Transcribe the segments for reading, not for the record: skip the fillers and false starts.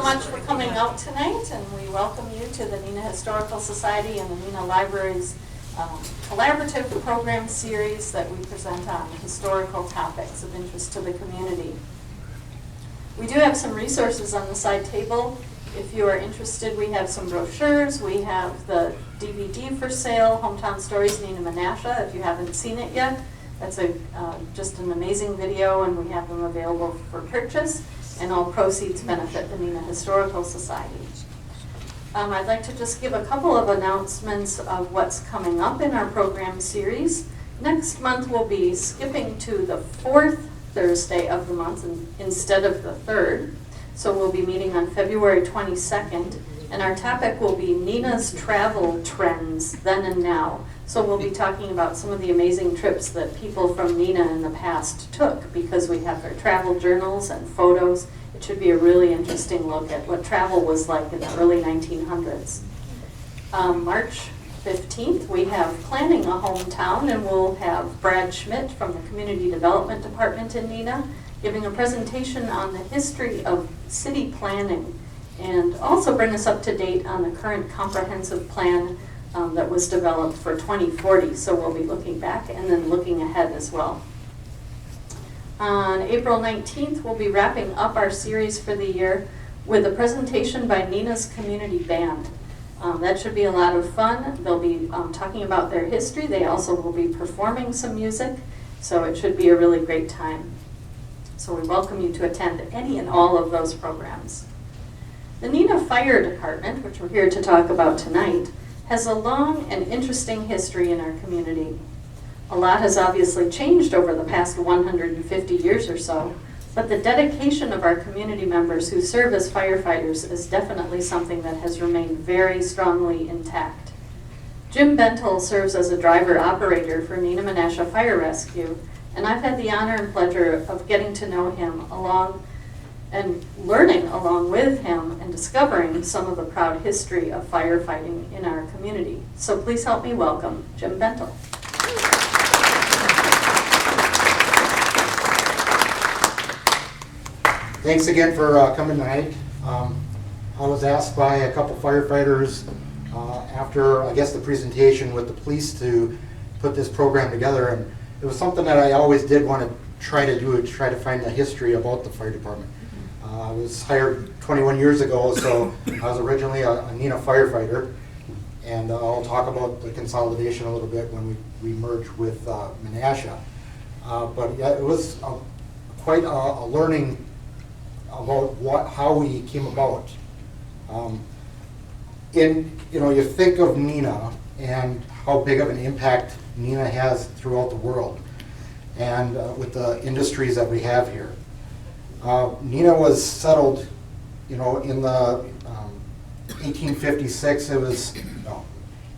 much for coming out tonight, and we welcome you to the Neenah Historical Society and the Neenah Library's collaborative program series that we present on historical topics of interest to the community. We do have some resources on the side table. If you are interested, we have some brochures. We have the DVD for sale, Hometown Stories, Neenah-Menasha, if you haven't seen it yet. That's just an amazing video, and we have them available for purchase, and all proceeds benefit the Neenah Historical Society. I'd like to just give a couple of announcements of what's coming up in our program series. Next month we'll be skipping to the fourth Thursday of the month instead of the third. So we'll be meeting on February 22nd, and our topic will be Neenah's travel trends then and now. So we'll be talking about some of the amazing trips that people from Neenah in the past took, because we have their travel journals and photos. It should be a really interesting look at what travel was like in the early 1900s. March 15th, we have Planning a Hometown, and we'll have Brad Schmidt from the Community Development Department in Neenah giving a presentation on the history of city planning, and also bring us up to date on the current comprehensive plan that was developed for 2040. So we'll be looking back and then looking ahead as well. On April 19th, we'll be wrapping up our series for the year with a presentation by Neenah's Community Band. That should be a lot of fun. They'll be talking about their history. They also will be performing some music, so it should be a really great time. So we welcome you to attend any and all of those programs. The Neenah Fire Department, which we're here to talk about tonight, has a long and interesting history in our community. A lot has obviously changed over the past 150 years or so, but the dedication of our community members who serve as firefighters is definitely something that has remained very strongly intact. Jim Bentle serves as a driver-operator for Neenah-Menasha Fire Rescue, and I've had the honor and pleasure of getting to know him and learning along with him and discovering some of the proud history of firefighting in our community. So please help me welcome Jim Bentle. Thanks again for coming tonight. I was asked by a couple firefighters after, I guess, the presentation with the police to put this program together, and it was something that I always did want to try to do, to try to find the history about the fire department. I was hired 21 years ago, so I was originally a Neenah firefighter, and I'll talk about the consolidation a little bit when we merged with Menasha. But yeah, it was quite a learning about how we came about. You think of Neenah and how big of an impact Neenah has throughout the world, and with the industries that we have here. Neenah was settled, in the 1856. It was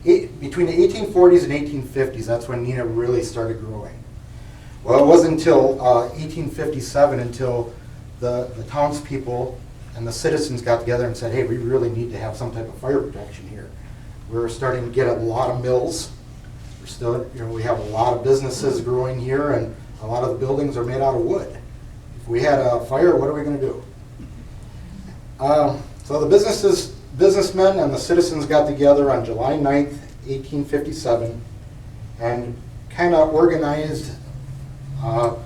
between the 1840s and 1850s. That's when Neenah really started growing. Well, it wasn't until 1857 until the townspeople and the citizens got together and said, "Hey, we really need to have some type of fire protection here." We're starting to get a lot of mills. We're still, we have a lot of businesses growing here, and a lot of the buildings are made out of wood. If we had a fire, what are we going to do? So the businessmen and the citizens got together on July 9th, 1857, and kind of organized a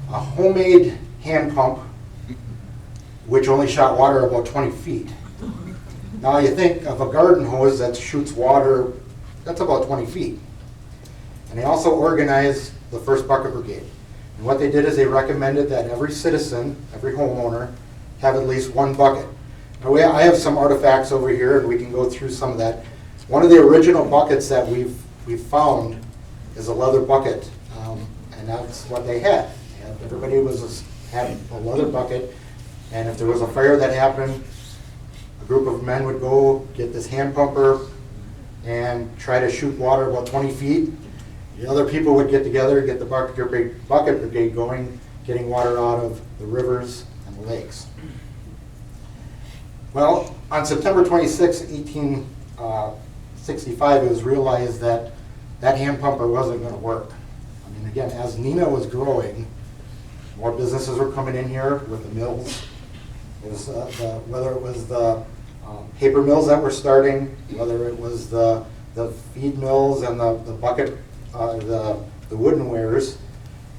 homemade hand pump, which only shot water about 20 feet. Now you think of a garden hose that shoots water, that's about 20 feet. And they also organized the first bucket brigade. And what they did is they recommended that every citizen, every homeowner, have at least one bucket. Now I have some artifacts over here, and we can go through some of that. One of the original buckets that we've found is a leather bucket, and that's what they had. And everybody had a leather bucket, and if there was a fire that happened, a group of men would go get this hand pumper and try to shoot water about 20 feet. The other people would get together, get the bucket brigade going, getting water out of the rivers and the lakes. Well, on September 26, 1865, it was realized that that hand pumper wasn't going to work. I mean, again, as Neenah was growing, more businesses were coming in here with the mills. It was whether it was the paper mills that were starting, whether it was the feed mills and the bucket, the wooden wares.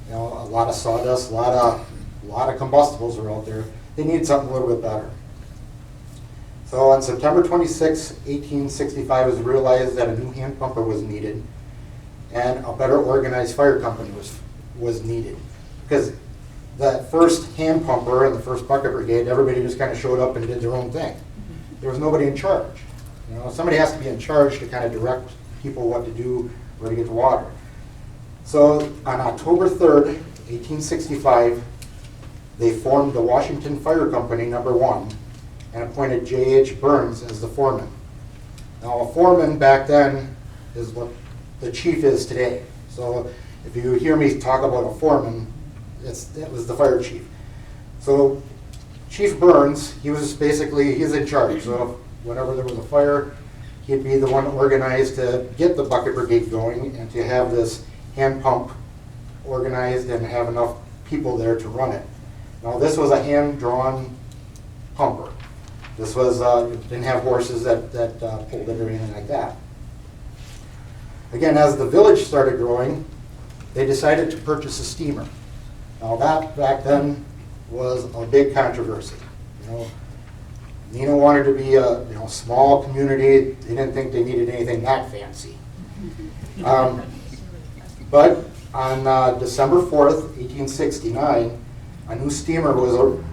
You know, a lot of sawdust, a lot of combustibles were out there. They needed something a little bit better. So on September 26, 1865, it was realized that a new hand pumper was needed, and a better organized fire company was needed. Because that first hand pumper and the first bucket brigade, everybody just kind of showed up and did their own thing. There was nobody in charge. You know, somebody has to be in charge to kind of direct people what to do, where to get the water. So on October 3rd, 1865, they formed the Washington Fire Company #1 and appointed J.H. Burns as the foreman. Now, a foreman back then is what the chief is today. So if you hear me talk about a foreman, it was the fire chief. So Chief Burns, he's in charge. So whenever there was a fire, he'd be the one organized to get the bucket brigade going and to have this hand pump organized and have enough people there to run it. Now, this was a hand-drawn pumper. This was, it didn't have horses that pulled it or anything like that. Again, as the village started growing, they decided to purchase a steamer. Now, that back then was a big controversy. You know, Neenah wanted to be a small community. They didn't think they needed anything that fancy. But on December 4th, 1869, a new steamer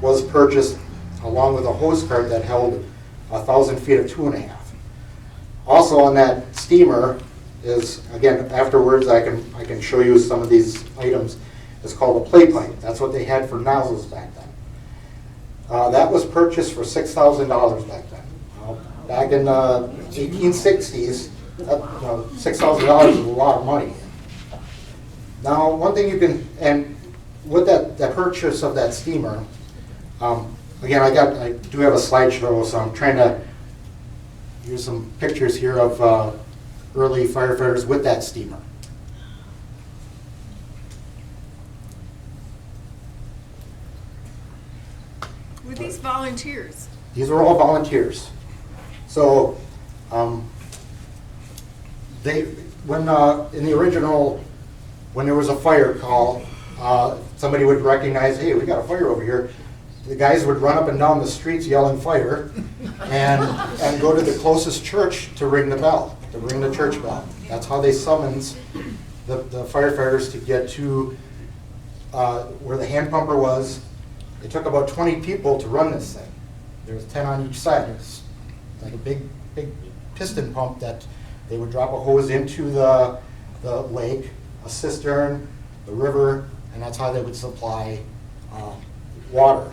was purchased along with a hose cart that held 1,000 feet of 2.5. Also on that steamer is, again, afterwards I can show you some of these items. It's called a play pipe. That's what they had for nozzles back then. That was purchased for $6,000 back then. Back in the 1860s, $6,000 is a lot of money. Now, one thing you can, and with that purchase of that steamer, again, I do have a slideshow, so I'm trying to use some pictures here of early firefighters with that steamer. Were these volunteers? These were all volunteers. So, in the original, when there was a fire call, somebody would recognize, hey, we got a fire over here. The guys would run up and down the streets yelling fire and go to the closest church to ring the bell, to ring the church bell. That's how they summons the firefighters to get to where the hand pumper was. It took about 20 people to run this thing. There was 10 on each side. It was like a big piston pump that they would drop a hose into the lake, a cistern, the river, and that's how they would supply water.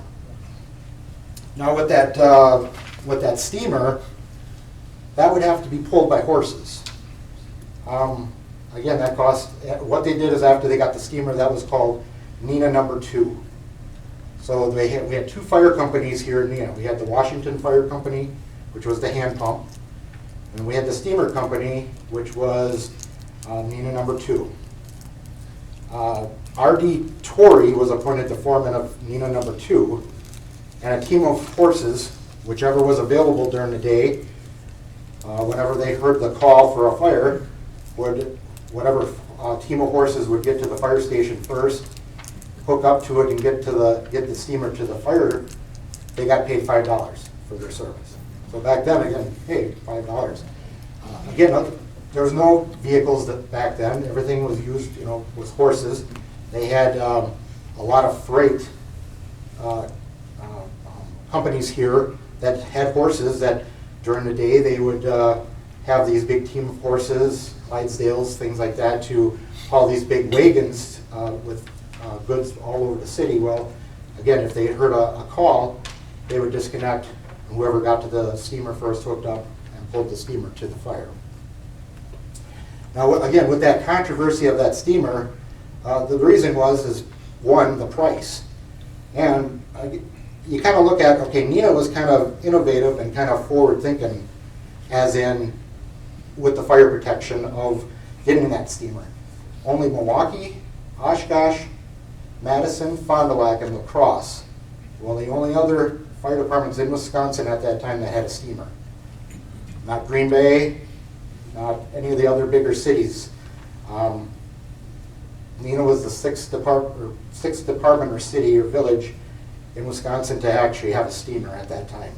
Now with that steamer, that would have to be pulled by horses. Again, that cost, what they did is after they got the steamer, that was called Neenah #2. So we had two fire companies here in Neenah. We had the Washington Fire Company, which was the hand pump, and we had the steamer company, which was Neenah #2. R.D. Torrey was appointed the foreman of Neenah #2, and a team of horses, whichever was available during the day, whenever they heard the call for a fire, whatever team of horses would get to the fire station first, hook up to it and get the steamer to the fire, they got paid $5 for their service. So back then, again, hey, $5. Again, there was no vehicles back then. Everything was used, was horses. They had a lot of freight companies here that had horses that during the day they would have these big team of horses, Clydesdales, things like that, to haul these big wagons with goods all over the city. Well, again, if they heard a call, they would disconnect, and whoever got to the steamer first hooked up and pulled the steamer to the fire. Now, again, with that controversy of that steamer, the reason is one, the price. And you kind of look at, okay, Neenah was kind of innovative and kind of forward-thinking, as in with the fire protection of getting that steamer. Only Milwaukee, Oshkosh, Madison, Fond du Lac, and La Crosse. Well, the only other fire departments in Wisconsin at that time that had a steamer. Not Green Bay, not any of the other bigger cities. Neenah was the sixth department or city or village in Wisconsin to actually have a steamer at that time.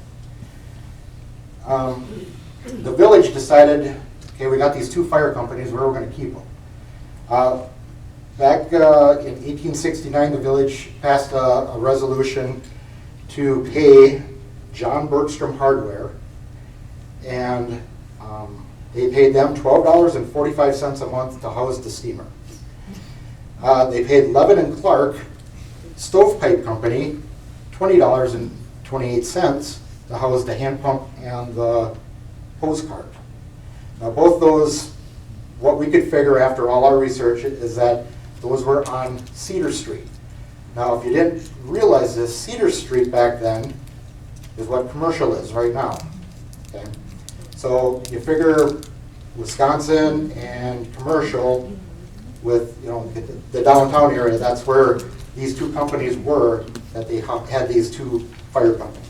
The village decided, okay, we got these two fire companies, where are we going to keep them? Back in 1869, the village passed a resolution to pay John Bergstrom Hardware, and they paid them $12.45 a month to house the steamer. They paid Levin and Clark Stovepipe Company $20.28 to house the hand pump and the hose cart. Now both those, what we could figure after all our research is that those were on Cedar Street. Now if you didn't realize this, Cedar Street back then is what commercial is right now. Okay? So you figure Wisconsin and commercial with, you know, the downtown area, that's where these two companies were, that they had these two fire companies.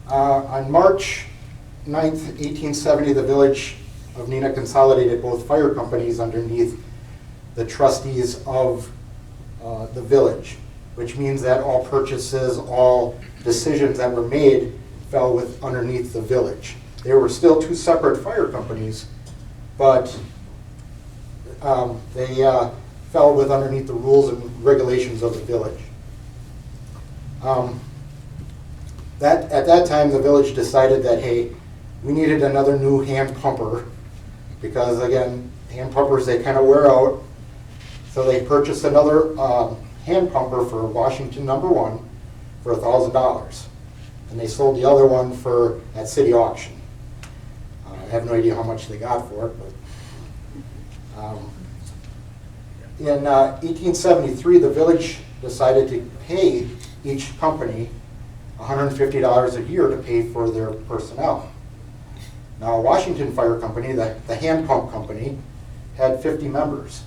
On March 9th, 1870, the village of Neenah consolidated both fire companies underneath the trustees of the village, which means that all purchases, all decisions that were made fell underneath the village. There were still two separate fire companies, but they fell underneath the rules and regulations of the village. At that time, the village decided that, hey, we needed another new hand pumper because, again, hand pumpers, they kind of wear out. So they purchased another hand pumper for Washington No. 1 for $1,000. And they sold the other one at city auction. I have no idea how much they got for it, but in 1873, the village decided to pay each company $150 a year to pay for their personnel. Now, Washington Fire Company, the hand pump company, had 50 members.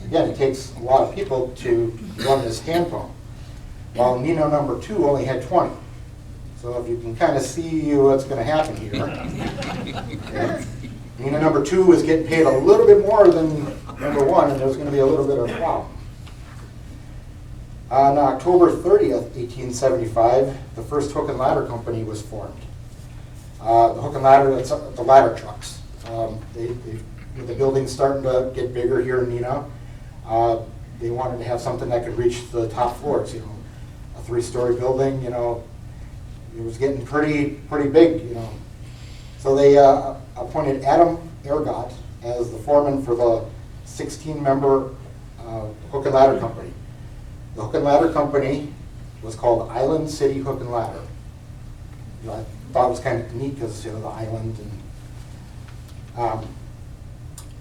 Again, it takes a lot of people to run this hand pump, while Neenah No. 2 only had 20. So if you can kind of see what's going to happen here. Okay. Neenah No. 2 was getting paid a little bit more than No. 1, and there's going to be a little bit of a problem. On October 30th, 1875, the first hook and ladder company was formed. The hook and ladder, that's the ladder trucks. With the building's starting to get bigger here in Neenah, they wanted to have something that could reach the top floors. You know, a 3-story building. You know, it was getting pretty big. You know, so they appointed Adam Ergot as the foreman for the 16-member hook and ladder company. The hook and ladder company was called Island City Hook and Ladder. You know, I thought it was kind of neat because, you know, the island. And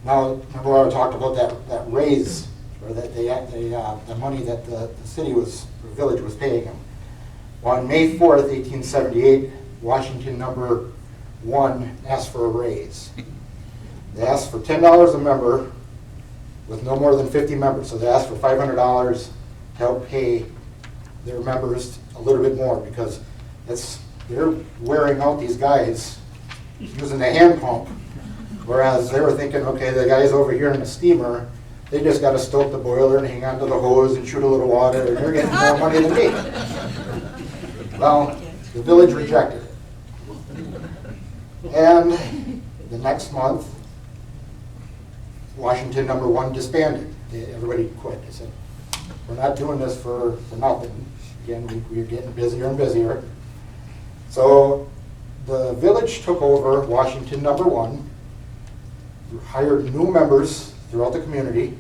now, remember I talked about that raise, or that the money that the village was paying them. Well, on May 4th, 1878, Washington No. 1 asked for a raise. They asked for $10 a member with no more than 50 members. So they asked for $500 to help pay their members a little bit more, because they're wearing out these guys using the hand pump, whereas they were thinking, okay, the guys over here in the steamer, they just got to stoke the boiler and hang onto the hose and shoot a little water, and they're getting more money than me. Well, the village rejected it. And the next month, Washington No. 1 disbanded. Everybody quit. They said, we're not doing this for nothing. Again, we're getting busier and busier. So the village took over Washington No. 1, hired new members throughout the community,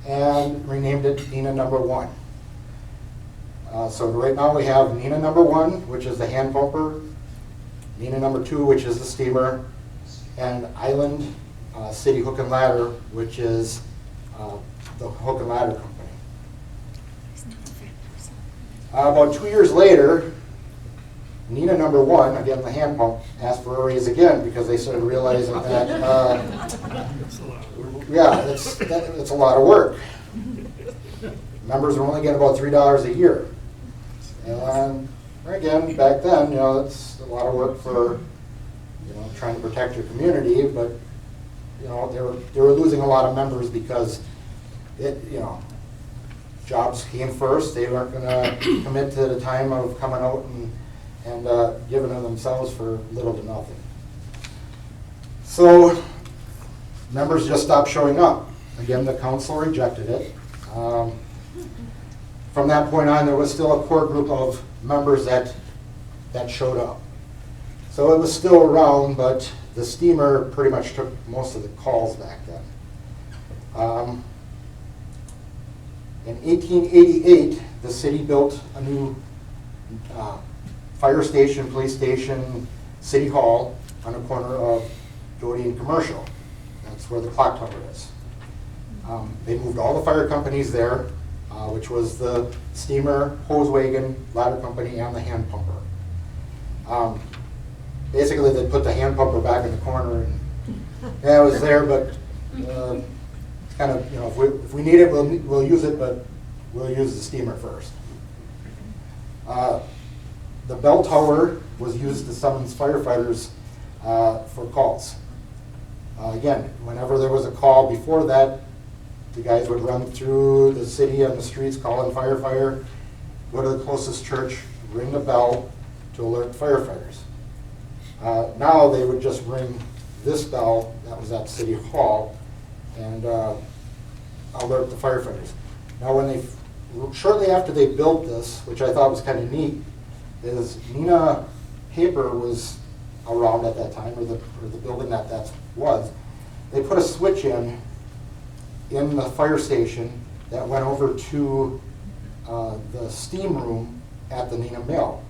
and renamed it Neenah No. 1. So right now we have Neenah No. 1, which is the hand pumper, Neenah No. 2, which is the steamer, and Island City Hook and Ladder, which is the hook and ladder company. About 2 years later, Neenah No. 1, again the hand pump, asked for a raise again because they started realizing that, it's a lot of work. Members are only getting about $3 a year. And again, back then, it's a lot of work for, trying to protect your community, but, they were losing a lot of members because jobs came first. They weren't going to commit to the time of coming out and giving of themselves for little to nothing. So members just stopped showing up. Again, the council rejected it. From that point on, there was still a core group of members that showed up. So it was still around, but the steamer pretty much took most of the calls back then. In 1888, the city built a new fire station, police station, city hall on the corner of Doty and Commercial. That's where the clock tower is. They moved all the fire companies there, which was the steamer, hose wagon, ladder company, and the hand pumper. Basically, they put the hand pumper back in the corner, and it was there, but kind of, if we need it, we'll use it, but we'll use the steamer first. The bell tower was used to summons firefighters for calls. Again, whenever there was a call before that, the guys would run through the city and the streets calling fire, go to the closest church, ring the bell to alert firefighters. Now they would just ring this bell that was at City Hall and alert the firefighters. Now shortly after they built this, which I thought was kind of neat, is Neenah Paper was around at that time, or the building that was. They put a switch in the fire station that went over to the steam room at the Neenah Mill.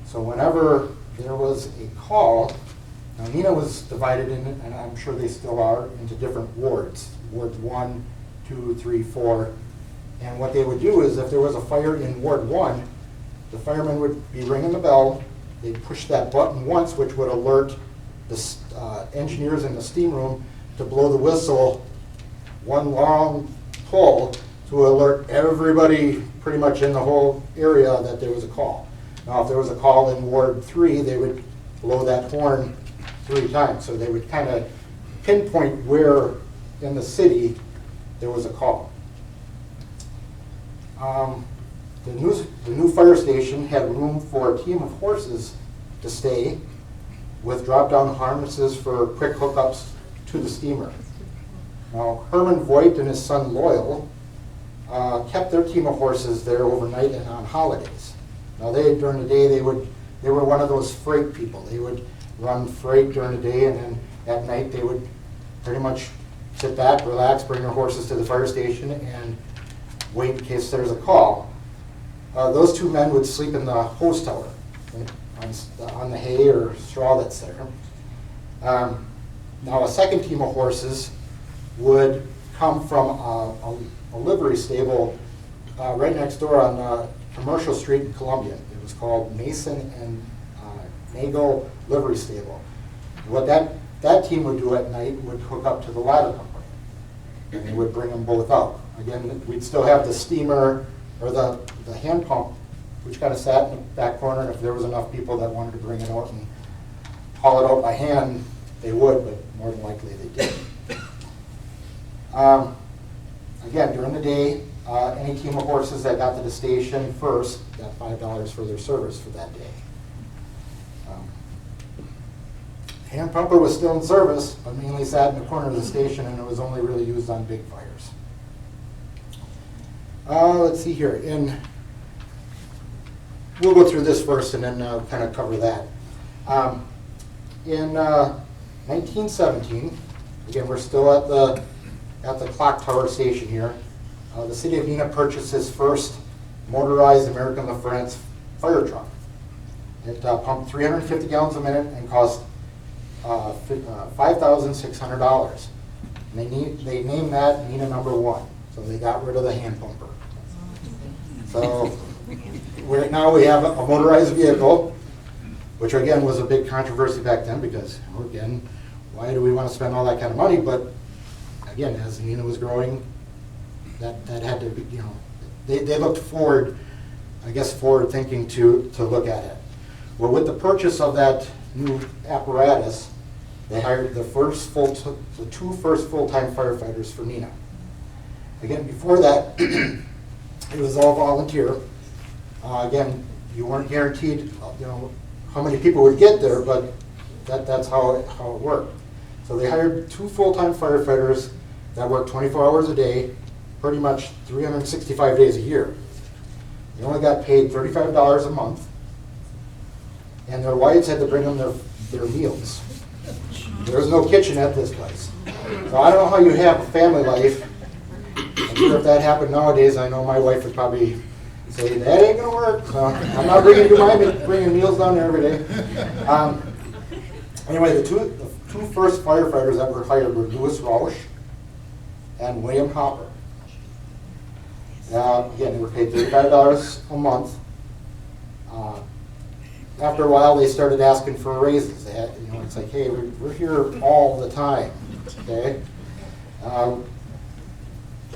So whenever there was a call, now Neenah was divided in, and I'm sure they still are, into different wards. Wards 1, 2, 3, 4. And what they would do is if there was a fire in Ward 1, the firemen would be ringing the bell. They'd push that button once, which would alert the engineers in the steam room to blow the whistle, one long pull, to alert everybody pretty much in the whole area that there was a call. Now, if there was a call in Ward 3, they would blow that horn 3 times. So they would kind of pinpoint where in the city there was a call. The new fire station had room for a team of horses to stay with drop-down harnesses for quick hookups to the steamer. Now, Herman Voigt and his son Loyal kept their team of horses there overnight and on holidays. Now, during the day, they were one of those freight people. They would run freight during the day, and then at night they would pretty much sit back, relax, bring their horses to the fire station, and wait in case there's a call. Those 2 men would sleep in the hose tower, on the hay or straw that's there. Now, a second team of horses would come from a livery stable right next door on Commercial Street in Columbia. It was called Mason and Nagel Livery Stable. What that team would do at night would hook up to the ladder company, and they would bring them both out. Again, we'd still have the steamer or the hand pump, which kind of sat in the back corner, and if there was enough people that wanted to bring it out and haul it out by hand, they would, but more than likely they didn't. Again, during the day, any team of horses that got to the station first got $5 for their service for that day. Hand pumper was still in service, but mainly sat in the corner of the station, and it was only really used on big fires. Let's see here. We'll go through this first and then kind of cover that. In 1917, again, we're still at the clock tower station here. The city of Neenah purchased its first motorized American LaFrance fire truck. It pumped 350 gallons a minute and cost $5,600. They named that Neenah #1. So they got rid of the hand pumper. So now we have a motorized vehicle, which again was a big controversy back then because, again, why do we want to spend all that kind of money? But again, as Neenah was growing, that had to be, they looked forward, I guess, forward thinking to look at it. Well, with the purchase of that new apparatus, they hired the two first full-time firefighters for Neenah. Again, before that, it was all volunteer. Again, you weren't guaranteed, how many people would get there, but that's how it worked. So they hired two full-time firefighters that worked 24 hours a day, pretty much 365 days a year. They only got paid $35 a month, and their wives had to bring them their meals. There was no kitchen at this place. So I don't know how you have a family life. I'm sure if that happened nowadays, I know my wife would probably say, that ain't gonna work. So I'm not bringing meals down there every day. Anyway, the two first firefighters that were hired were Louis Rausch and William Hopper. Again, they were paid $35 a month. After a while, they started asking for raises. They had, it's like, hey, we're here all the time, okay?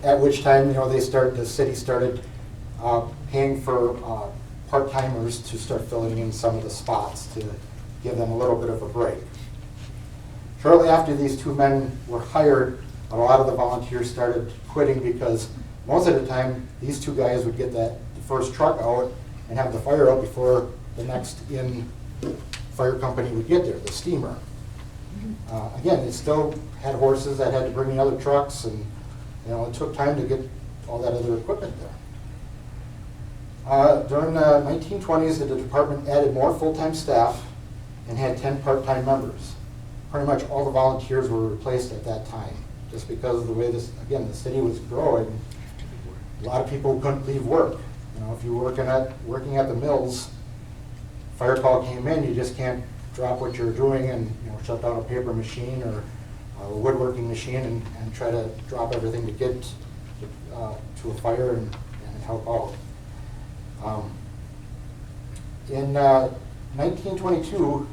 At which time, the city started paying for part-timers to start filling in some of the spots to give them a little bit of a break. Shortly after these two men were hired, a lot of the volunteers started quitting because most of the time, these two guys would get the first truck out and have the fire out before the next fire company would get there, the steamer. Again, they still had horses that had to bring in other trucks, and it took time to get all that other equipment there. During the 1920s, the department added more full-time staff and had 10 part-time members. Pretty much all the volunteers were replaced at that time, just because of the way the city was growing. A lot of people couldn't leave work. If you were working at the mills, fire call came in, you just can't drop what you're doing and shut down a paper machine or a woodworking machine and try to drop everything to get to a fire and help out. In 1922,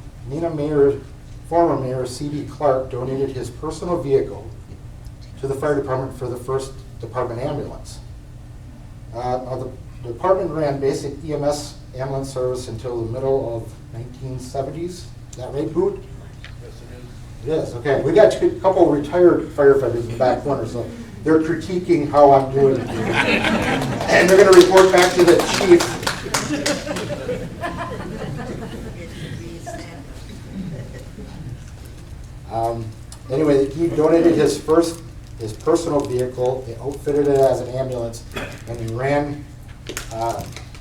former Mayor C.D. Clark donated his personal vehicle to the fire department for the first department ambulance. The department ran basic EMS ambulance service until the middle of 1970s. Is that right, Boot? Yes, it is. It is, okay. We got a couple of retired firefighters in the back corner, so they're critiquing how I'm doing it. And they're going to report back to the chief. Anyway, he donated his personal vehicle, they outfitted it as an ambulance, and he ran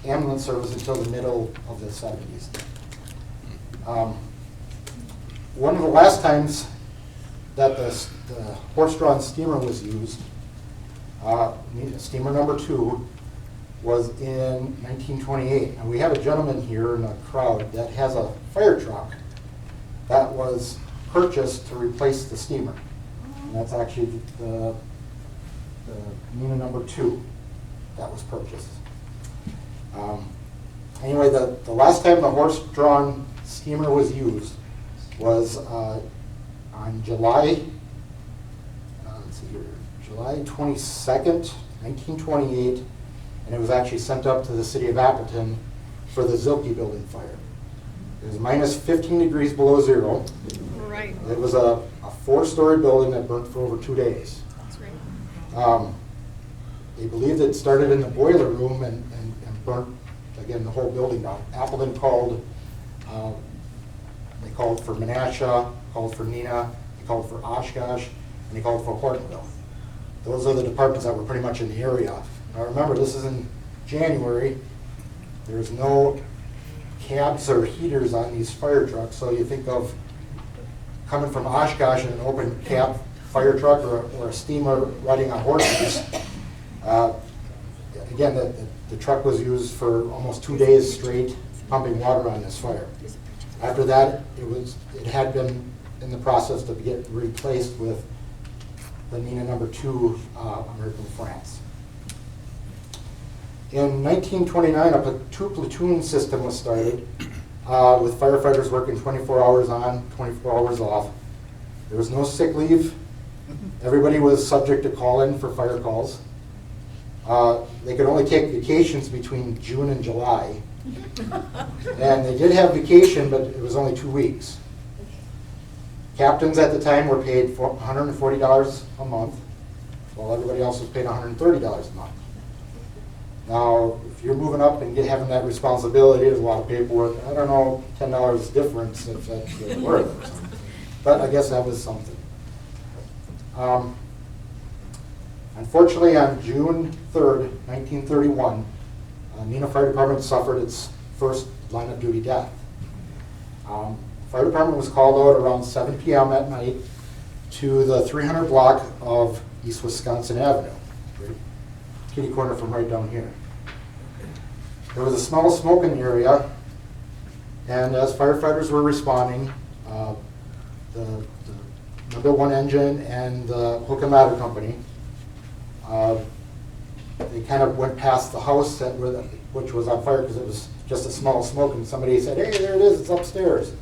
ambulance service until the middle of the 70s. One of the last times that the horse-drawn steamer was used, steamer number 2, was in 1928. And we have a gentleman here in the crowd that has a fire truck that was purchased to replace the steamer. And that's actually the Neenah number 2 that was purchased. Anyway, the last time the horse-drawn steamer was used was on July 22nd, 1928, and it was actually sent up to the city of Appleton for the Zick building fire. It was minus 15 degrees below zero. Right. It was a 4-story building that burnt for over 2 days. That's right. They believed it started in the boiler room and burnt, again, the whole building down. Appleton called, they called for Menasha, called for Neenah, they called for Oshkosh, and they called for Hortonville. Those are the departments that were pretty much in the area. Now remember, this is in January. There's no cabs or heaters on these fire trucks, so you think of coming from Oshkosh in an open cab fire truck or a steamer riding on horses. Again, the truck was used for almost 2 days straight, pumping water on this fire. After that, it had been in the process to get replaced with the Neenah number 2 American France. In 1929, a two-platoon system was started with firefighters working 24 hours on, 24 hours off. There was no sick leave. Everybody was subject to call-in for fire calls. They could only take vacations between June and July. And they did have vacation, but it was only 2 weeks. Captains at the time were paid $140 a month, while everybody else was paid $130 a month. Now, if you're moving up and having that responsibility, there's a lot of paperwork. I don't know, $10 difference if that's really worth it. But I guess that was something. Unfortunately, on June 3rd, 1931, Neenah Fire Department suffered its first line of duty death. Fire department was called out around 7 p.m. at night to the 300 block of East Wisconsin Avenue, right? Kitty corner from right down here. There was a smell of smoke in the area, and as firefighters were responding, the number 1 engine and the hook and ladder company, they kind of went past the house which was on fire because it was just a smell of smoke, and somebody said, "Hey, there it is, it's upstairs."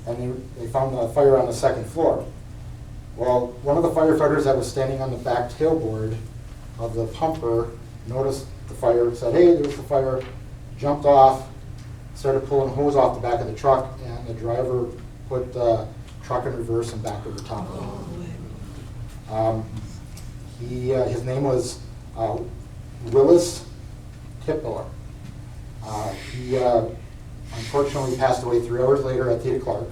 And they found the fire on the 2nd floor. Well, one of the firefighters that was standing on the back tailboard of the pumper noticed the fire, said, "Hey, there's the fire," jumped off, started pulling hose off the back of the truck, and the driver put the truck in reverse and backed over the top of it. His name was Willis Tippler. He unfortunately passed away 3 hours later at Theta Clark,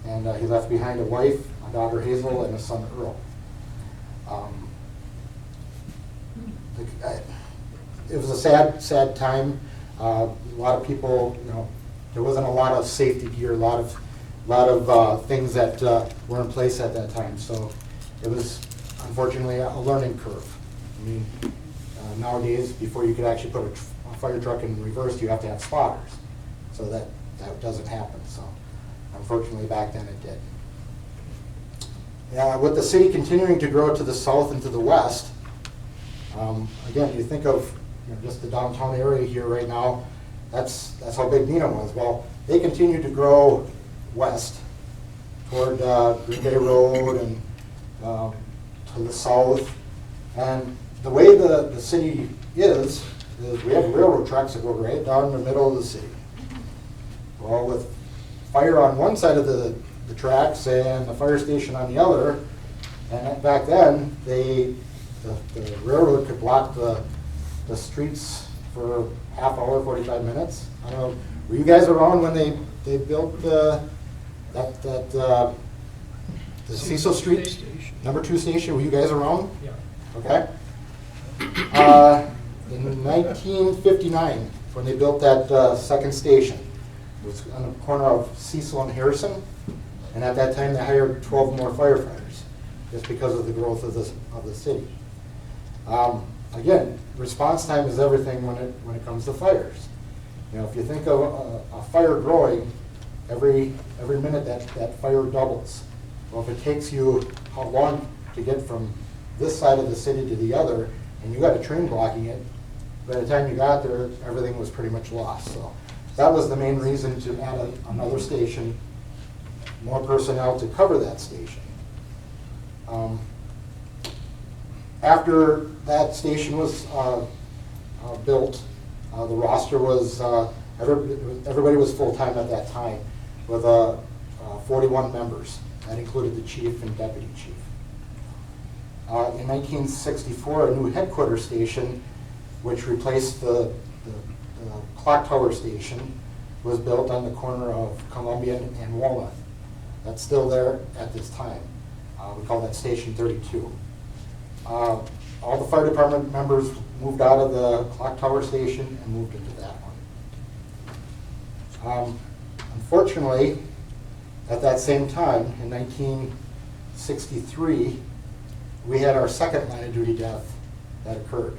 and he left behind a wife, a daughter Hazel, and a son Earl. It was a sad time. A lot of people, there wasn't a lot of safety gear, a lot of things that were in place at that time. So it was unfortunately a learning curve. I mean, nowadays, before you could actually put a fire truck in reverse, you have to have spotters. So that doesn't happen. So unfortunately, back then it did. With the city continuing to grow to the south and to the west, again, you think of just the downtown area here right now, that's how big Neenah was. Well, they continued to grow west toward Green Bay Road and to the south. And the way the city is we have railroad tracks that go right down the middle of the city. Well, with fire on one side of the tracks and the fire station on the other, and back then the railroad could block the streets for half hour, 45 minutes. I don't know, were you guys around when they built the Cecil Street number 2 station? Were you guys around? Yeah. Okay. In 1959, when they built that second station, it was on the corner of Cecil and Harrison, and at that time they hired 12 more firefighters, just because of the growth of the city. Again, response time is everything when it comes to fires. If you think of a fire growing, every minute that fire doubles. Well, if it takes you how long to get from this side of the city to the other, and you got a train blocking it, by the time you got there, everything was pretty much lost. So that was the main reason to add another station, more personnel to cover that station. After that station was built, the roster was, everybody was full-time at that time, with 41 members. That included the chief and deputy chief. In 1964, a new headquarters station, which replaced the clock tower station, was built on the corner of Columbia and Walnut. That's still there at this time. We call that Station 32. All the fire department members moved out of the clock tower station and moved into that one. Unfortunately, at that same time, in 1963, we had our second line of duty death that occurred.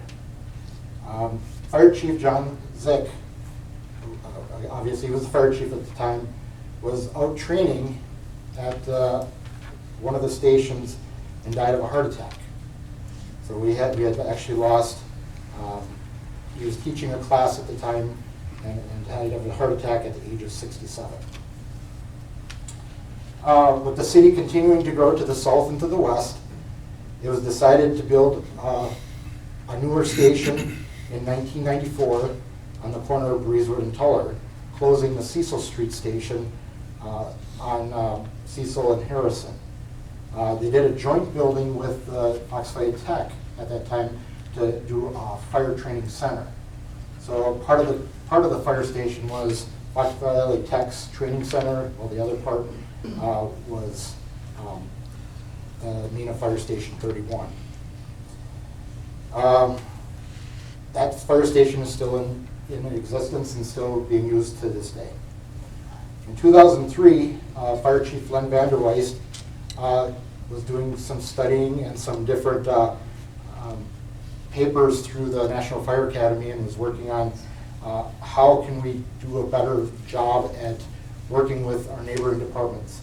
Fire Chief John Zick, obviously he was the fire chief at the time, was out training at one of the stations and died of a heart attack. So we had actually lost, he was teaching a class at the time and died of a heart attack at the age of 67. With the city continuing to grow to the south and to the west, it was decided to build a newer station in 1994 on the corner of Breezewood and Tuller, closing the Cecil Street station on Cecil and Harrison. They did a joint building with Foxfire Tech at that time to do a fire training center. So part of the fire station was Foxfire Tech's training center, while the other part was Neenah Fire Station 31. That fire station is still in existence and still being used to this day. In 2003, Fire Chief Len Vanderweist was doing some studying and some different papers through the National Fire Academy and was working on how can we do a better job at working with our neighboring departments.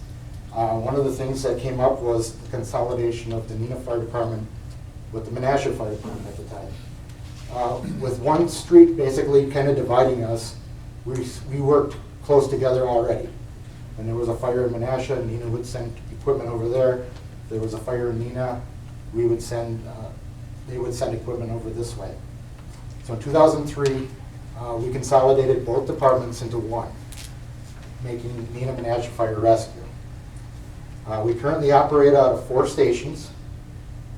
One of the things that came up was the consolidation of the Neenah Fire Department with the Menasha Fire Department at the time. With one street basically kind of dividing us, we worked close together already. When there was a fire in Menasha, Neenah would send equipment over there. If there was a fire in Neenah, they would send equipment over this way. So in 2003, we consolidated both departments into one, making Neenah-Menasha Fire Rescue. We currently operate out of 4 stations.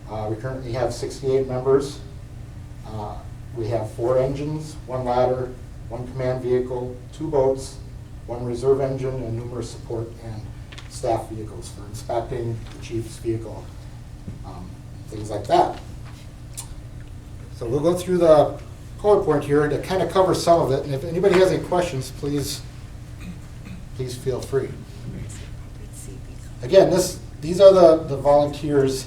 We currently have 68 members. We have 4 engines, 1 ladder, 1 command vehicle, 2 boats, 1 reserve engine, and numerous support and staff vehicles for inspecting the chief's vehicle, things like that. So we'll go through the PowerPoint here to kind of cover some of it, and if anybody has any questions, please feel free. Again, these are the volunteers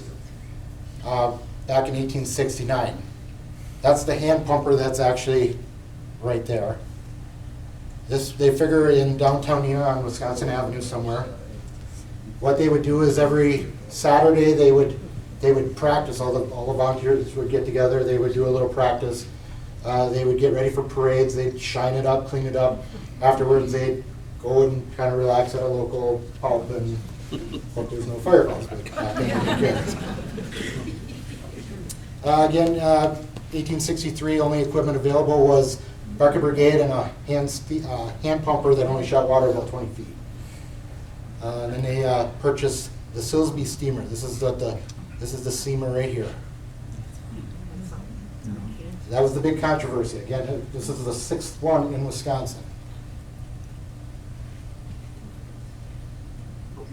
back in 1869. That's the hand pumper that's actually right there. They figure in downtown Neenah on Wisconsin Avenue somewhere. What they would do is every Saturday they would practice. All the volunteers would get together. They would do a little practice. They would get ready for parades. They'd shine it up, clean it up. Afterwards, they'd go and kind of relax at a local pub and hope there's no fireballs. Again, 1863, only equipment available was Bucket Brigade and a hand pumper that only shot water about 20 feet. And then they purchased the Silsby steamer. This is the steamer right here. That was the big controversy. Again, this is the 6th one in Wisconsin.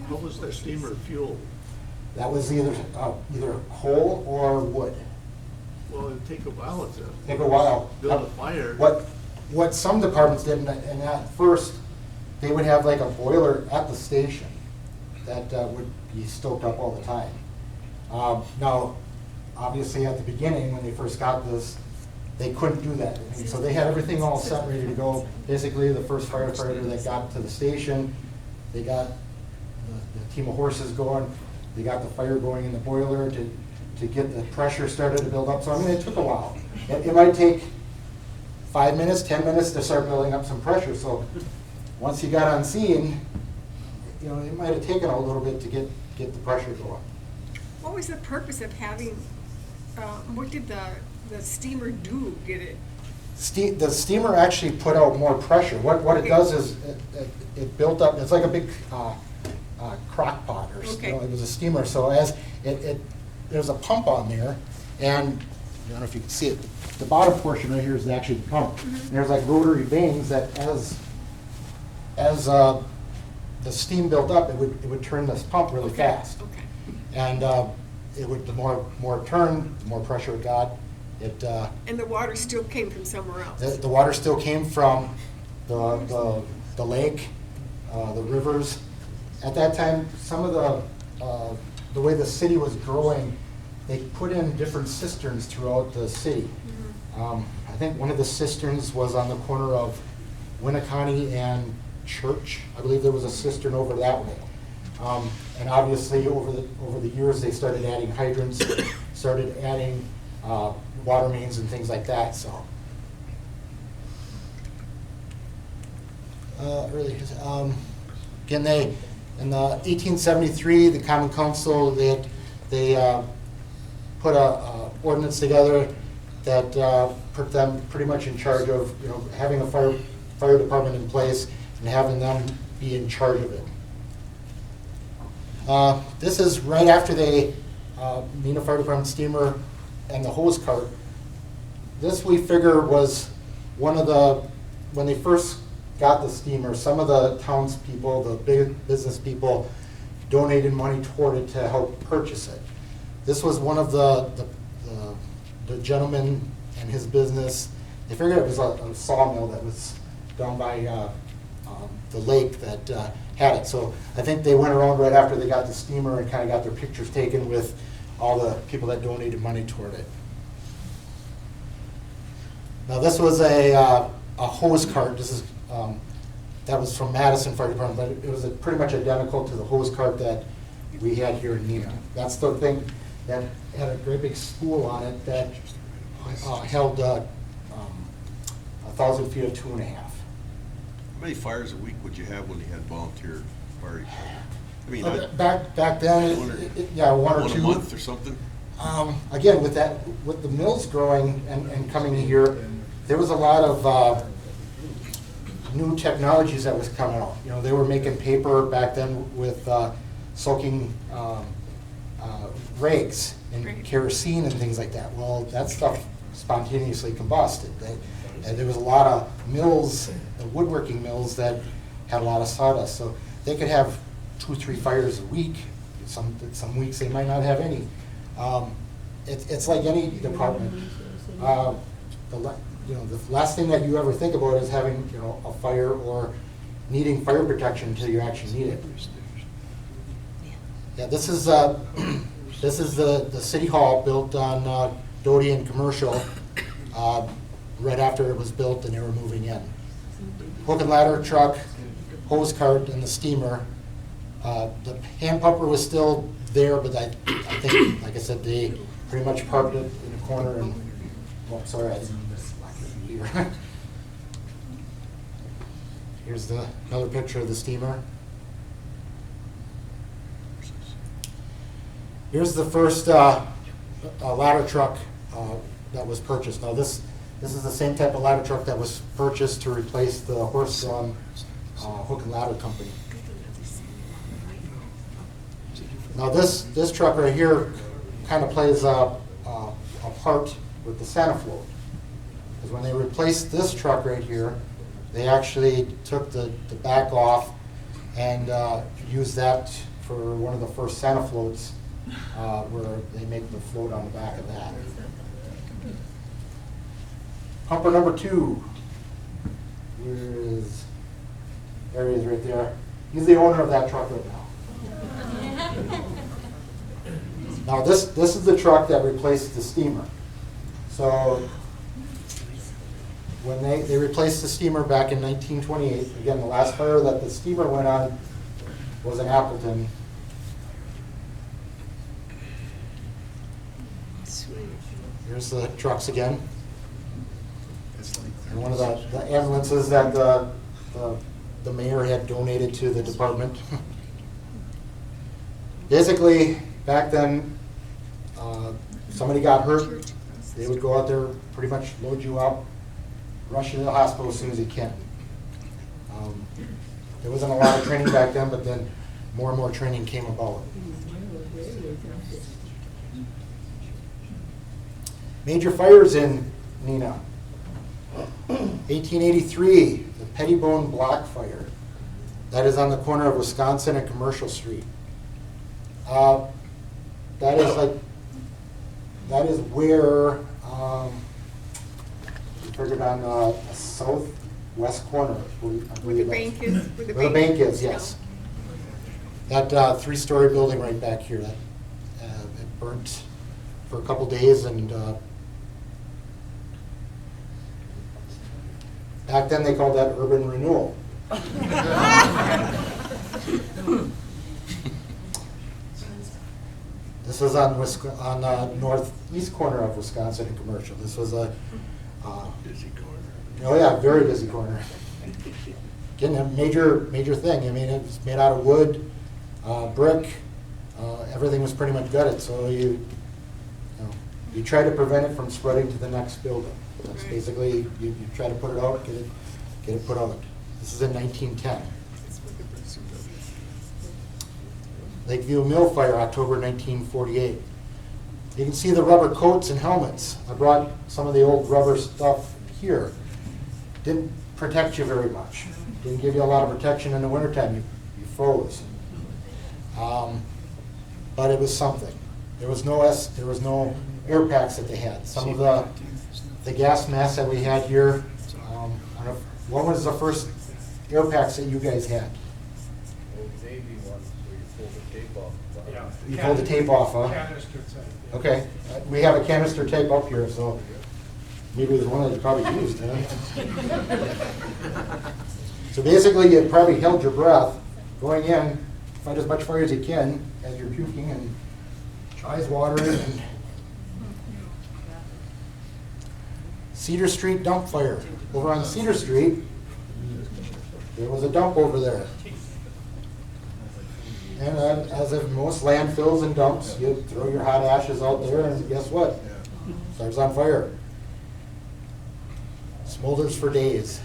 How was that steamer fueled? That was either coal or wood. Well, it'd take a while to Take a while. build a fire. What some departments did, and at first, they would have like a boiler at the station that would be stoked up all the time. Now, obviously at the beginning, when they first got this, they couldn't do that. And so they had everything all set, ready to go. Basically, the first firefighter that got to the station, they got the team of horses going, they got the fire going in the boiler to get the pressure started to build up. So I mean, it took a while. It might take 5 minutes, 10 minutes to start building up some pressure. So once you got on scene, you know, it might have taken a little bit to get the pressure going. What was the purpose of having, what did the steamer do? Did it? The steamer actually put out more pressure. What it does is it built up, it's like a big crock pot, or Okay. you know, it was a steamer. So as there's a pump on there, and I don't know if you can see it, the bottom portion right here is actually the pump. Mm-hmm. And there's like rotary vanes that as the steam built up, it would turn this pump really fast. Okay. And it would, the more it turned, the more pressure it got. And the water still came from somewhere else? The water still came from the lake, the rivers. At that time, some of the way the city was growing, they put in different cisterns throughout the city. Mm-hmm. I think one of the cisterns was on the corner of Winneconne and Church. I believe there was a cistern over that way. And obviously, over the years, they started adding hydrants, started adding water mains and things like that. So, again, in 1873, the Common Council they put a ordinance together that put them pretty much in charge of, having a fire department in place and having them be in charge of it. This is right after they, Neenah Fire Department steamer and the hose cart. This, we figure, was one of the, when they first got the steamer, some of the townspeople, the big business people, donated money toward it to help purchase it. This was one of the gentleman and his business. They figured it was a sawmill that was down by the lake that had it. So I think they went around right after they got the steamer and kind of got their pictures taken with all the people that donated money toward it. Now this was a hose cart. This is that was from Madison Fire Department, but it was pretty much identical to the hose cart that we had here in Neenah. That's the thing that had a great big spool on it that held 1,000 feet of 2.5. How many fires a week would you have when you had volunteer fire department? I mean, Back then, yeah, one or two. a month or something? Again, with the mills growing and coming here, there was a lot of new technologies that was coming out. They were making paper back then with soaking rags and kerosene and things like that. Well, that stuff spontaneously combusted. And there was a lot of mills, woodworking mills, that had a lot of sawdust. So they could have 2 or 3 fires a week. Some weeks they might not have any. It's like any department. The last thing that you ever think about is having a fire or needing fire protection until you actually need it. Yeah, this is the city hall built on Doty and Commercial right after it was built and they were moving in. Hook and ladder truck, hose cart, and the steamer. The hand pumper was still there, but I think, like I said, they pretty much parked it in a corner and, oh, sorry, I didn't here. Here's another picture of the steamer. Here's the first ladder truck that was purchased. Now this is the same type of ladder truck that was purchased to replace the horse-drawn hook and ladder company. Now this truck right here kind of plays a part with the Santa float. Because when they replaced this truck right here, they actually took the back off and used that for one of the first Santa floats, where they make the float on the back of that. Pumper number 2. There he is right there. He's the owner of that truck right now. Now this is the truck that replaced the steamer. So when they replaced the steamer back in 1928, again, the last fire that the steamer went on was in Appleton. Here's the trucks again. And one of the ambulances that the mayor had donated to the department. Basically, back then, somebody got hurt, they would go out there, pretty much load you up, rush you to the hospital as soon as you can. There wasn't a lot of training back then, but then more and more training came about. Major fires in Neenah. 1883, the Pettibone Block Fire. That is on the corner of Wisconsin and Commercial Street. That is where we figured on the southwest corner. Where the bank is? Where the bank is, yes. That 3-story building right back here, that it burnt for a couple days, and back then they called that urban renewal. This was on the northeast corner of Wisconsin and Commercial. This was a Busy corner. Oh yeah, very busy corner. Again, a major thing. I mean, it was made out of wood, brick. Everything was pretty much gutted. So You try to prevent it from spreading to the next building. That's Right. basically, you try to put it out, get it put out. This is in 1910. That's what the Bergstrom building is. Lakeview Mill fire, October 1948. You can see the rubber coats and helmets. I brought some of the old rubber stuff here. Didn't protect you very much. Didn't give you a lot of protection in the wintertime. You froze. But it was something. There was no air packs that they had. Some of the gas masks that we had here, I don't know, what was the first air packs that you guys had? Navy ones where you pull the tape off. Yeah. You pulled the tape off, huh? Canister type. Yeah. Okay, we have a canister tape up here, so maybe there's one that you probably used, huh? So basically, you probably held your breath going in, fight as much fire as you can as you're puking and eyes watering. And Cedar Street dump fire. Over on Cedar Street, there was a dump over there. And as in most landfills and dumps, you throw your hot ashes out there and guess what? Starts on fire. Smolders for days.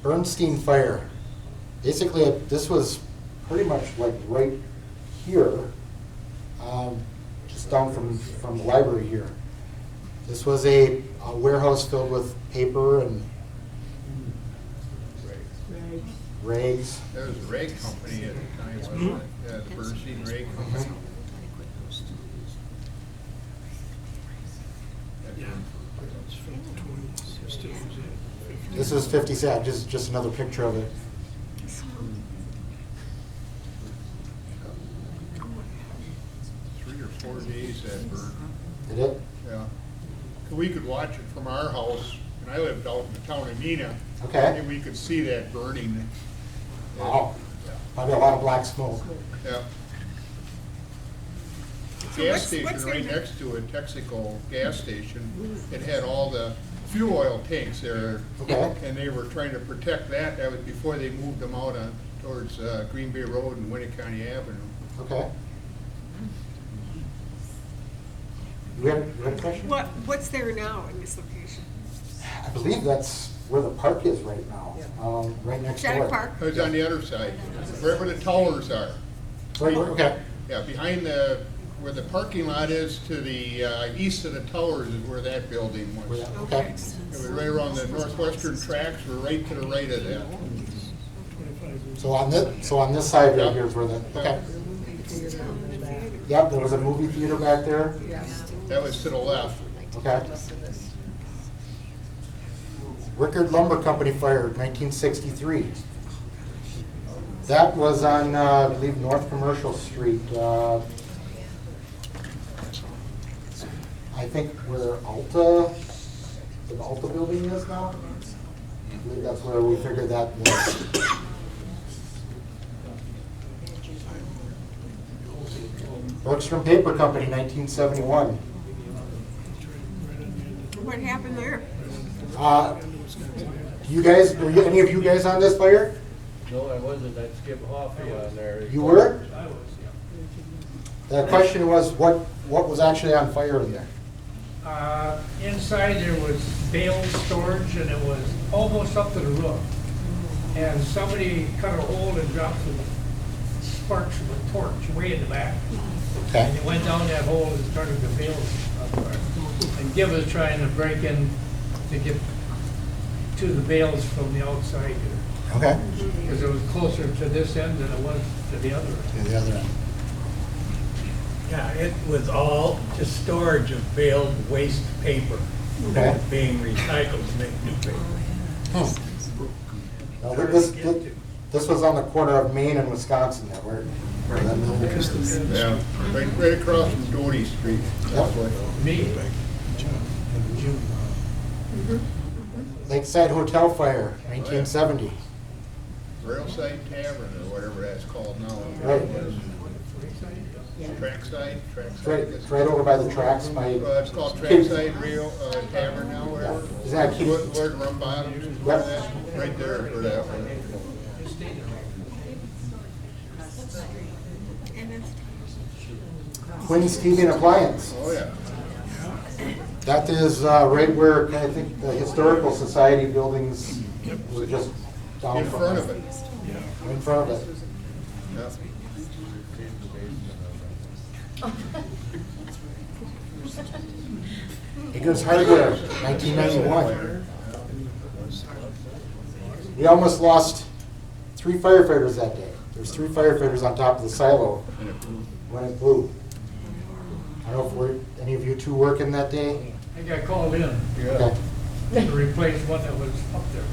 Bernstein fire. Basically, this was pretty much like right here, just down from the library here. This was a warehouse filled with paper and rags. There was a rag company at the time, wasn't it? Yeah, the Bernstein Rag Company. This is 50 cent, just another picture of it. 3 or 4 days that burned. Did it? Yeah. We could watch it from our house, and I lived out in the town of Neenah. Okay. And we could see that burning. Wow. Probably a lot of black smoke. Yeah. So Gas what's station right in the- next to it, Texaco gas station, it had all the fuel oil tanks there. Okay. And they were trying to protect that. That was before they moved them out on towards Green Bay Road and Winneconne Avenue. Okay. You had a question? What's there now in this location? I believe that's where the park is right now, right next door. Shattuck Park? It was on the other side, right where the towers are. Right, okay. Yeah, behind where the parking lot is to the east of the towers is where that building Where was. that- Okay. It was right around the northwestern tracks, we're right to the right of that. So on this side right here is where the, okay. Yep, there was a movie theater back there. That was to the left. Okay. Wieckert Lumber Company fire, 1963. That was on, I believe, North Commercial Street. I think where the Alta building is now. I believe that's where we figured that was. Bergstrom Paper Company, 1971. What happened there? Any of you guys on this fire? No, I wasn't, I'd skip Hoffy on there. You were? I was, yeah. The question was, what was actually on fire in there? Inside there was bale storage and it was almost up to the roof. And somebody cut a hole and dropped some sparks from a torch way in the back. Okay. And it went down that hole and started the bales up there. And Gibb was trying to break in to get to the bales from the outside here. Okay. Because it was closer to this end than it was to the other end. To the other end. Yeah, it was all just storage of baled waste paper Okay. being recycled to make new paper. Now, this was on the corner of Maine and Wisconsin there, where that mill is. Yeah, right across from Doty Street. That way. Me, Lakeside Hotel fire, 1970. Railside Tavern or whatever that's called now. Right. Trackside? It's right over by the tracks. It's called Trackside Rail Tavern now, whatever. Is that Keith? Where the Rum Bottoms, where that, right there for that one. And it's Quinn's TV and Appliance. Oh, yeah. That is right where I think the Historical Society buildings were just down In from front of there. it. In front of it. Yeah. It goes hardware, 1991. We almost lost 3 firefighters that day. There's 3 firefighters on top of the silo when it blew. I don't know if any of you two working that day? I got called in Okay. to replace one that was up there.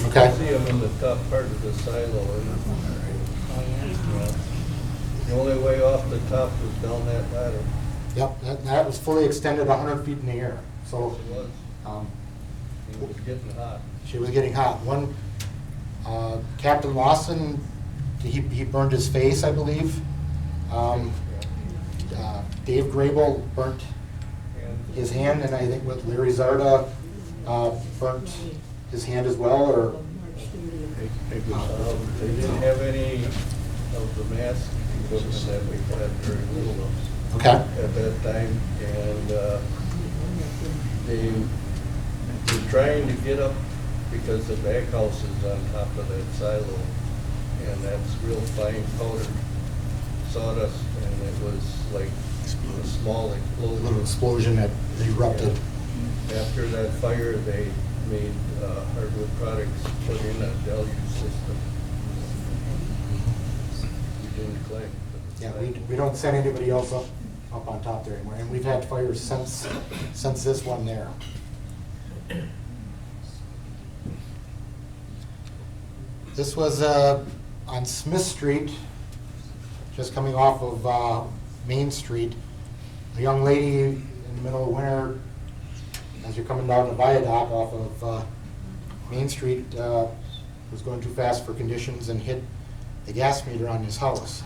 Okay. See them in the top part of the silo. The only way off the top was down that ladder. Yep, that was fully extended 100 feet in the air. So It was. It was getting hot. she was getting hot. One, Captain Lawson, he burned his face, I believe. Dave Grable burnt his hand, and I think with Larry Zarda burnt his hand as well, or They didn't have any of the mask equipment that we had very little of okay. at that time, and they were trying to get up because the baghouse is on top of that silo, and that's real fine powder sawdust, and it was like a small A little explosion. explosion that erupted. After that fire, they made hardwood products, put in a deluge system. We didn't claim. Yeah, we don't send anybody else up on top there anymore, and we've had fires since this one there. This was on Smith Street, just coming off of Main Street. A young lady in the middle of winter, as you're coming down the viaduct off of Main Street, was going too fast for conditions and hit the gas meter on his house.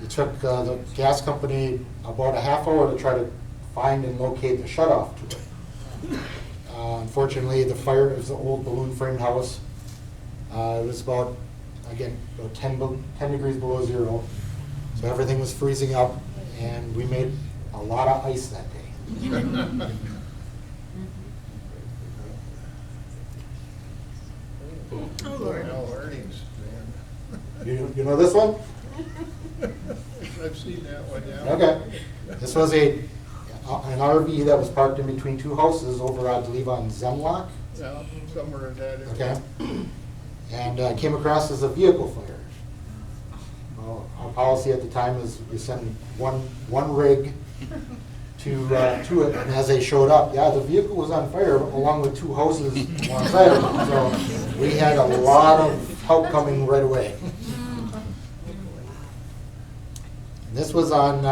It took the gas company about a half hour to try to find and locate the shutoff to it. Unfortunately, the fire, it was an old balloon frame house. It was about 10 degrees below zero. So everything was freezing up, and we made a lot of ice that day. Oh, Lord. No earnings, man. You know this one? I've seen that one, yeah. Okay. This was an RV that was parked in between 2 houses over, I believe, on Zemlock. Yeah, somewhere in that area. Okay. And came across as a vehicle fire. Well, our policy at the time is we send one rig to it, and as they showed up, yeah, the vehicle was on fire along with 2 houses alongside of it. So we had a lot of help coming right away. And this was on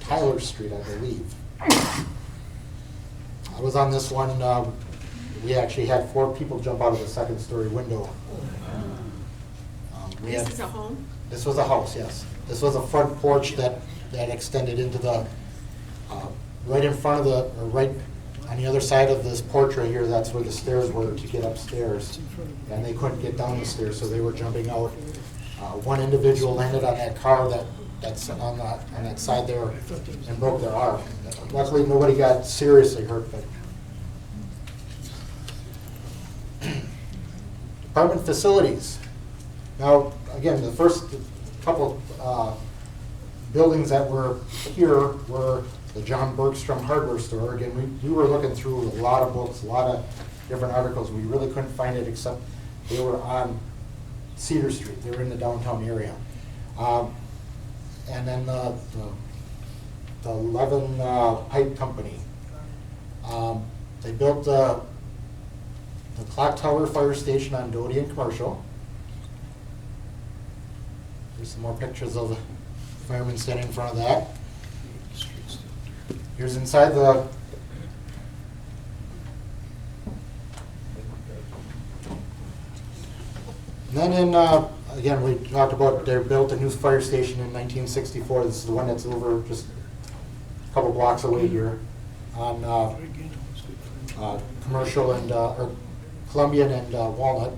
Tyler Street, I believe. I was on this one. We actually had 4 people jump out of the 2nd-story window. This is a home? This was a house, yes. This was a front porch that extended into the, right in front of the, or right on the other side of this porch right here, that's where the stairs were to get upstairs. And they couldn't get down the stairs, so they were jumping out. One individual landed on that car that's on that side there and broke their arm. Luckily, nobody got seriously hurt, but. Department facilities. Now, again, the first couple buildings that were here were the John Bergstrom hardware store. Again, we were looking through a lot of books, a lot of different articles. We really couldn't find it except they were on Cedar Street. They were in the downtown area. And then the 11 Pipe Company. They built the Clock Tower Fire Station on Doty and Commercial. Here's some more pictures of the firemen standing in front of that. Here's inside the and then in again, we talked about they built a new fire station in 1964. This is the one that's over just a couple blocks away here on Commercial and or Columbian and Walnut.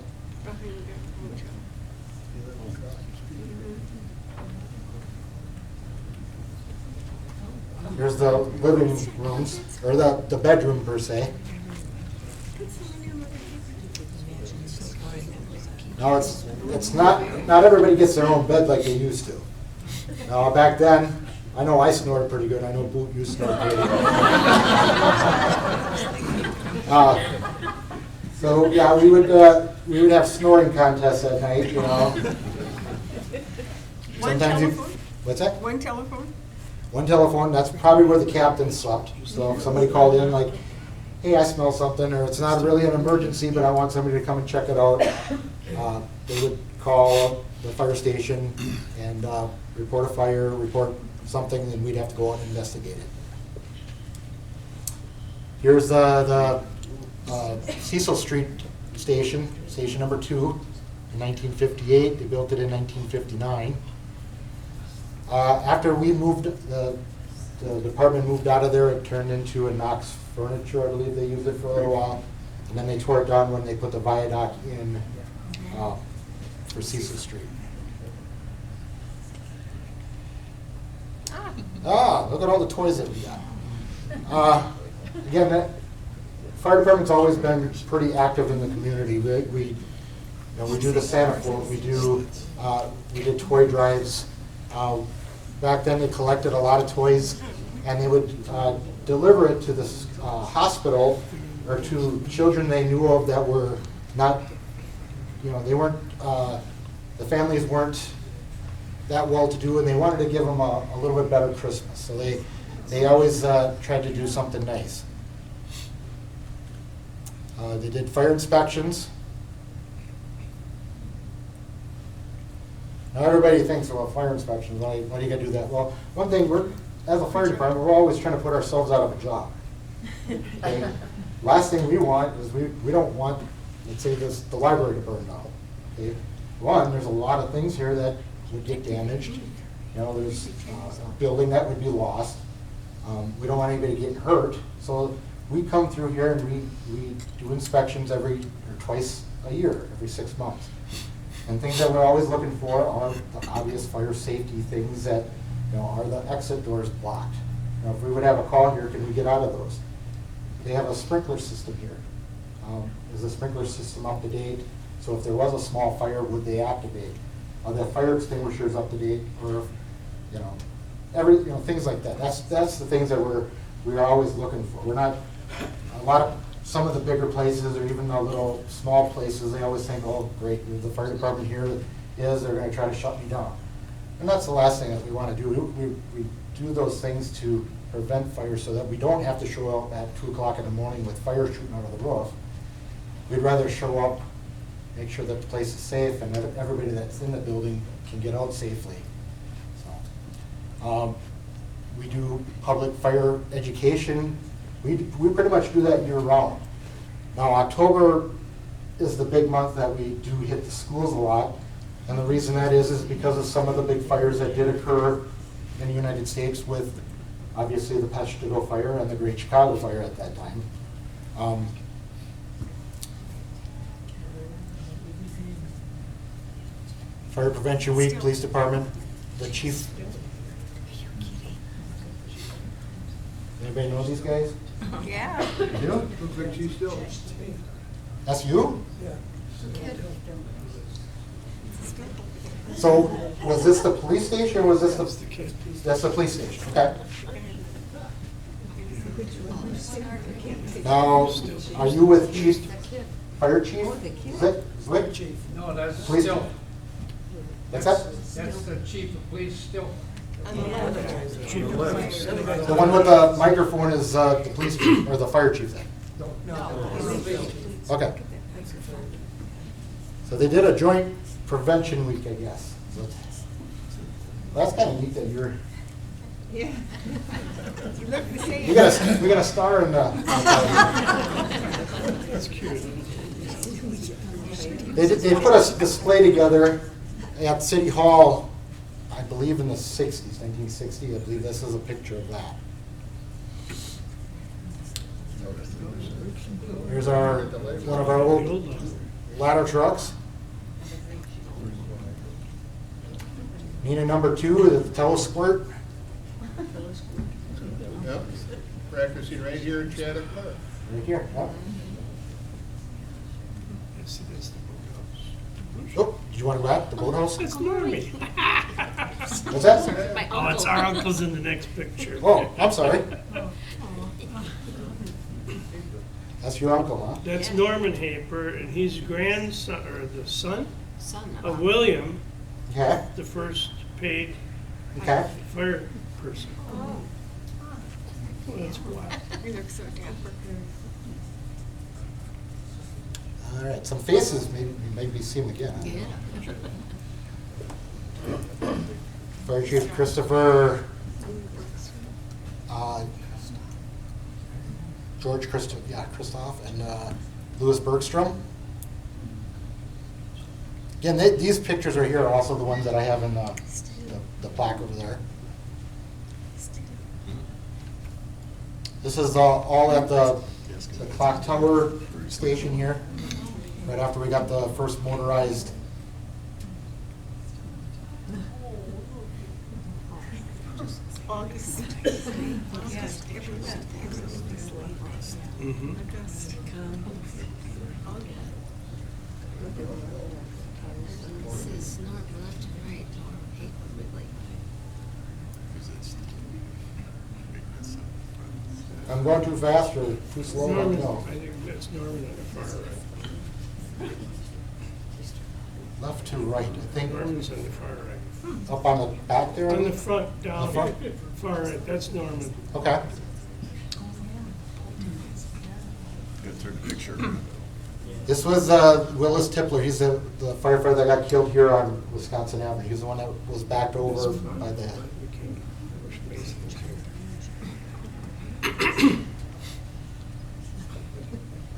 Here's the living rooms, or the bedroom per se. Now it's not everybody gets their own bed like they used to. Now back then, I know I snored pretty good. I know Boot, you snored pretty good. So yeah, we would have snoring contests at night, you know. One Sometimes you- telephone? What's that? One telephone? One telephone, that's probably where the captain slept. So if somebody called in like, hey, I smell something, or it's not really an emergency, but I want somebody to come and check it out, they would call the fire station and report a fire, report something, and we'd have to go out and investigate it. Here's the Cecil Street station, station number 2, in 1958. They built it in 1959. After we moved, the department moved out of there, it turned into a Knox Furniture, I believe they used it for a little while. And then they tore it down when they put the viaduct in for Cecil Street. Look at all the toys that we got. Again, the fire department's always been pretty active in the community. We do the Santa float, we did toy drives. Back then, they collected a lot of toys, and they would deliver it to the hospital or to children they knew of that were not, they weren't, the families weren't that well-to-do, and they wanted to give them a little bit better Christmas. So they always tried to do something nice. They did fire inspections. Now everybody thinks about fire inspections. Why do you got to do that? Well, one thing, as a fire department, we're always trying to put ourselves out of a job. Okay? Last thing we want is we don't want, let's say, the library to burn down. Okay? One, there's a lot of things here that would get damaged. There's a building that would be lost. We don't want anybody getting hurt. So we come through here and we do inspections twice a year, every 6 months. And things that we're always looking for are the obvious fire safety things that, are the exit doors blocked? If we would have a call here, can we get out of those? They have a sprinkler system here. Is the sprinkler system up to date? So if there was a small fire, would they activate? Are the fire extinguishers up to date? Or, things like that. That's the things that we're always looking for. We're not, some of the bigger places or even the little small places, they always think, oh, great, the fire department here they're going to try to shut me down. And that's the last thing that we want to do. We do those things to prevent fire so that we don't have to show up at 2 o'clock in the morning with fire shooting out of the roof. We'd rather show up, make sure that the place is safe and that everybody that's in the building can get out safely. So, we do public fire education. We pretty much do that year round. Now October is the big month that we do hit the schools a lot. And the reason that is because of some of the big fires that did occur in the United States with obviously the Peshtigo fire and the Great Chicago fire at that time. Fire Prevention Week, Police Department, the chief. Anybody know these guys? Yeah. You do? Looks like she's still. That's you? So was this the police station or was this that's the police station? Okay. Now, are you with Fire Chief? Zick? No, that's Police Stilp. What's that? That's the chief of police, Stilp. The one with the microphone is the police chief or the fire chief then? Okay. So they did a joint prevention week, I guess. So that's kind of neat that you're. Yeah. You look the same. We got a star in the. That's cute. They put a display together at City Hall, I believe in the 60s, 1960. I believe this is a picture of that. Here's one of our old ladder trucks. Neenah number 2, the telesquirt. Yep, practicing right here in Shattuck Park. Right here, yep. Yes, it is the boathouse. Oh, did you want to go out the boathouse? It's Normie. What's that? My Oh, it's uncle. our uncle's in the next picture. Oh, I'm sorry. That's your uncle, huh? That's Norman Haper, and he's grandson, or the son Son of William, Okay, the first paid okay. fire person. Well, that's wild. He looks so Catholic. All right, some faces, maybe see them again. Huh? Yeah. Fire Chief Christopher, George Christoph, and Louis Bergstrom. Again, these pictures right here are also the ones that I have in the plaque over there. This is all at the clock tower station here, right after we got the first motorized. August. Mhm. This is north, left, and right, Haper, Ridley. I'm going too fast or too slow? Let me Norman, know. I think that's Norman on the far right. Left to right, I think. Norman's on the far right. Up on the back there? On the front, down, The front? far right, that's Norman. Okay. Got third picture. This was Willis Tipler. He's the firefighter that got killed here on Wisconsin Avenue. He's the one that was backed over by the. Became Bush Masons here.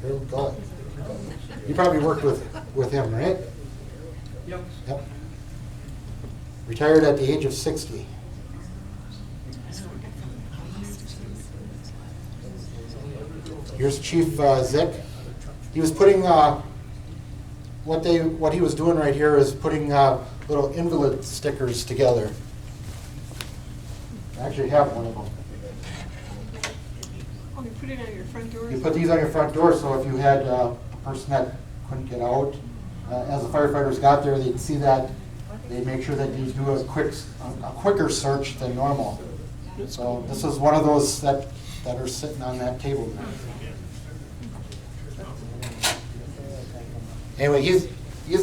Here we go. You probably worked with him, right? Yep. Yep. Retired at the age of 60. Here's Chief Zick. He was putting what he was doing right here is putting little invalid stickers together. I actually have one of them. Oh, you put it on your front door? You put these on your front door, so if you had a person that couldn't get out, as the firefighters got there, they'd see that. They'd make sure that you do a quicker search than normal. So this is one of those that are sitting on that table there. Anyway, he's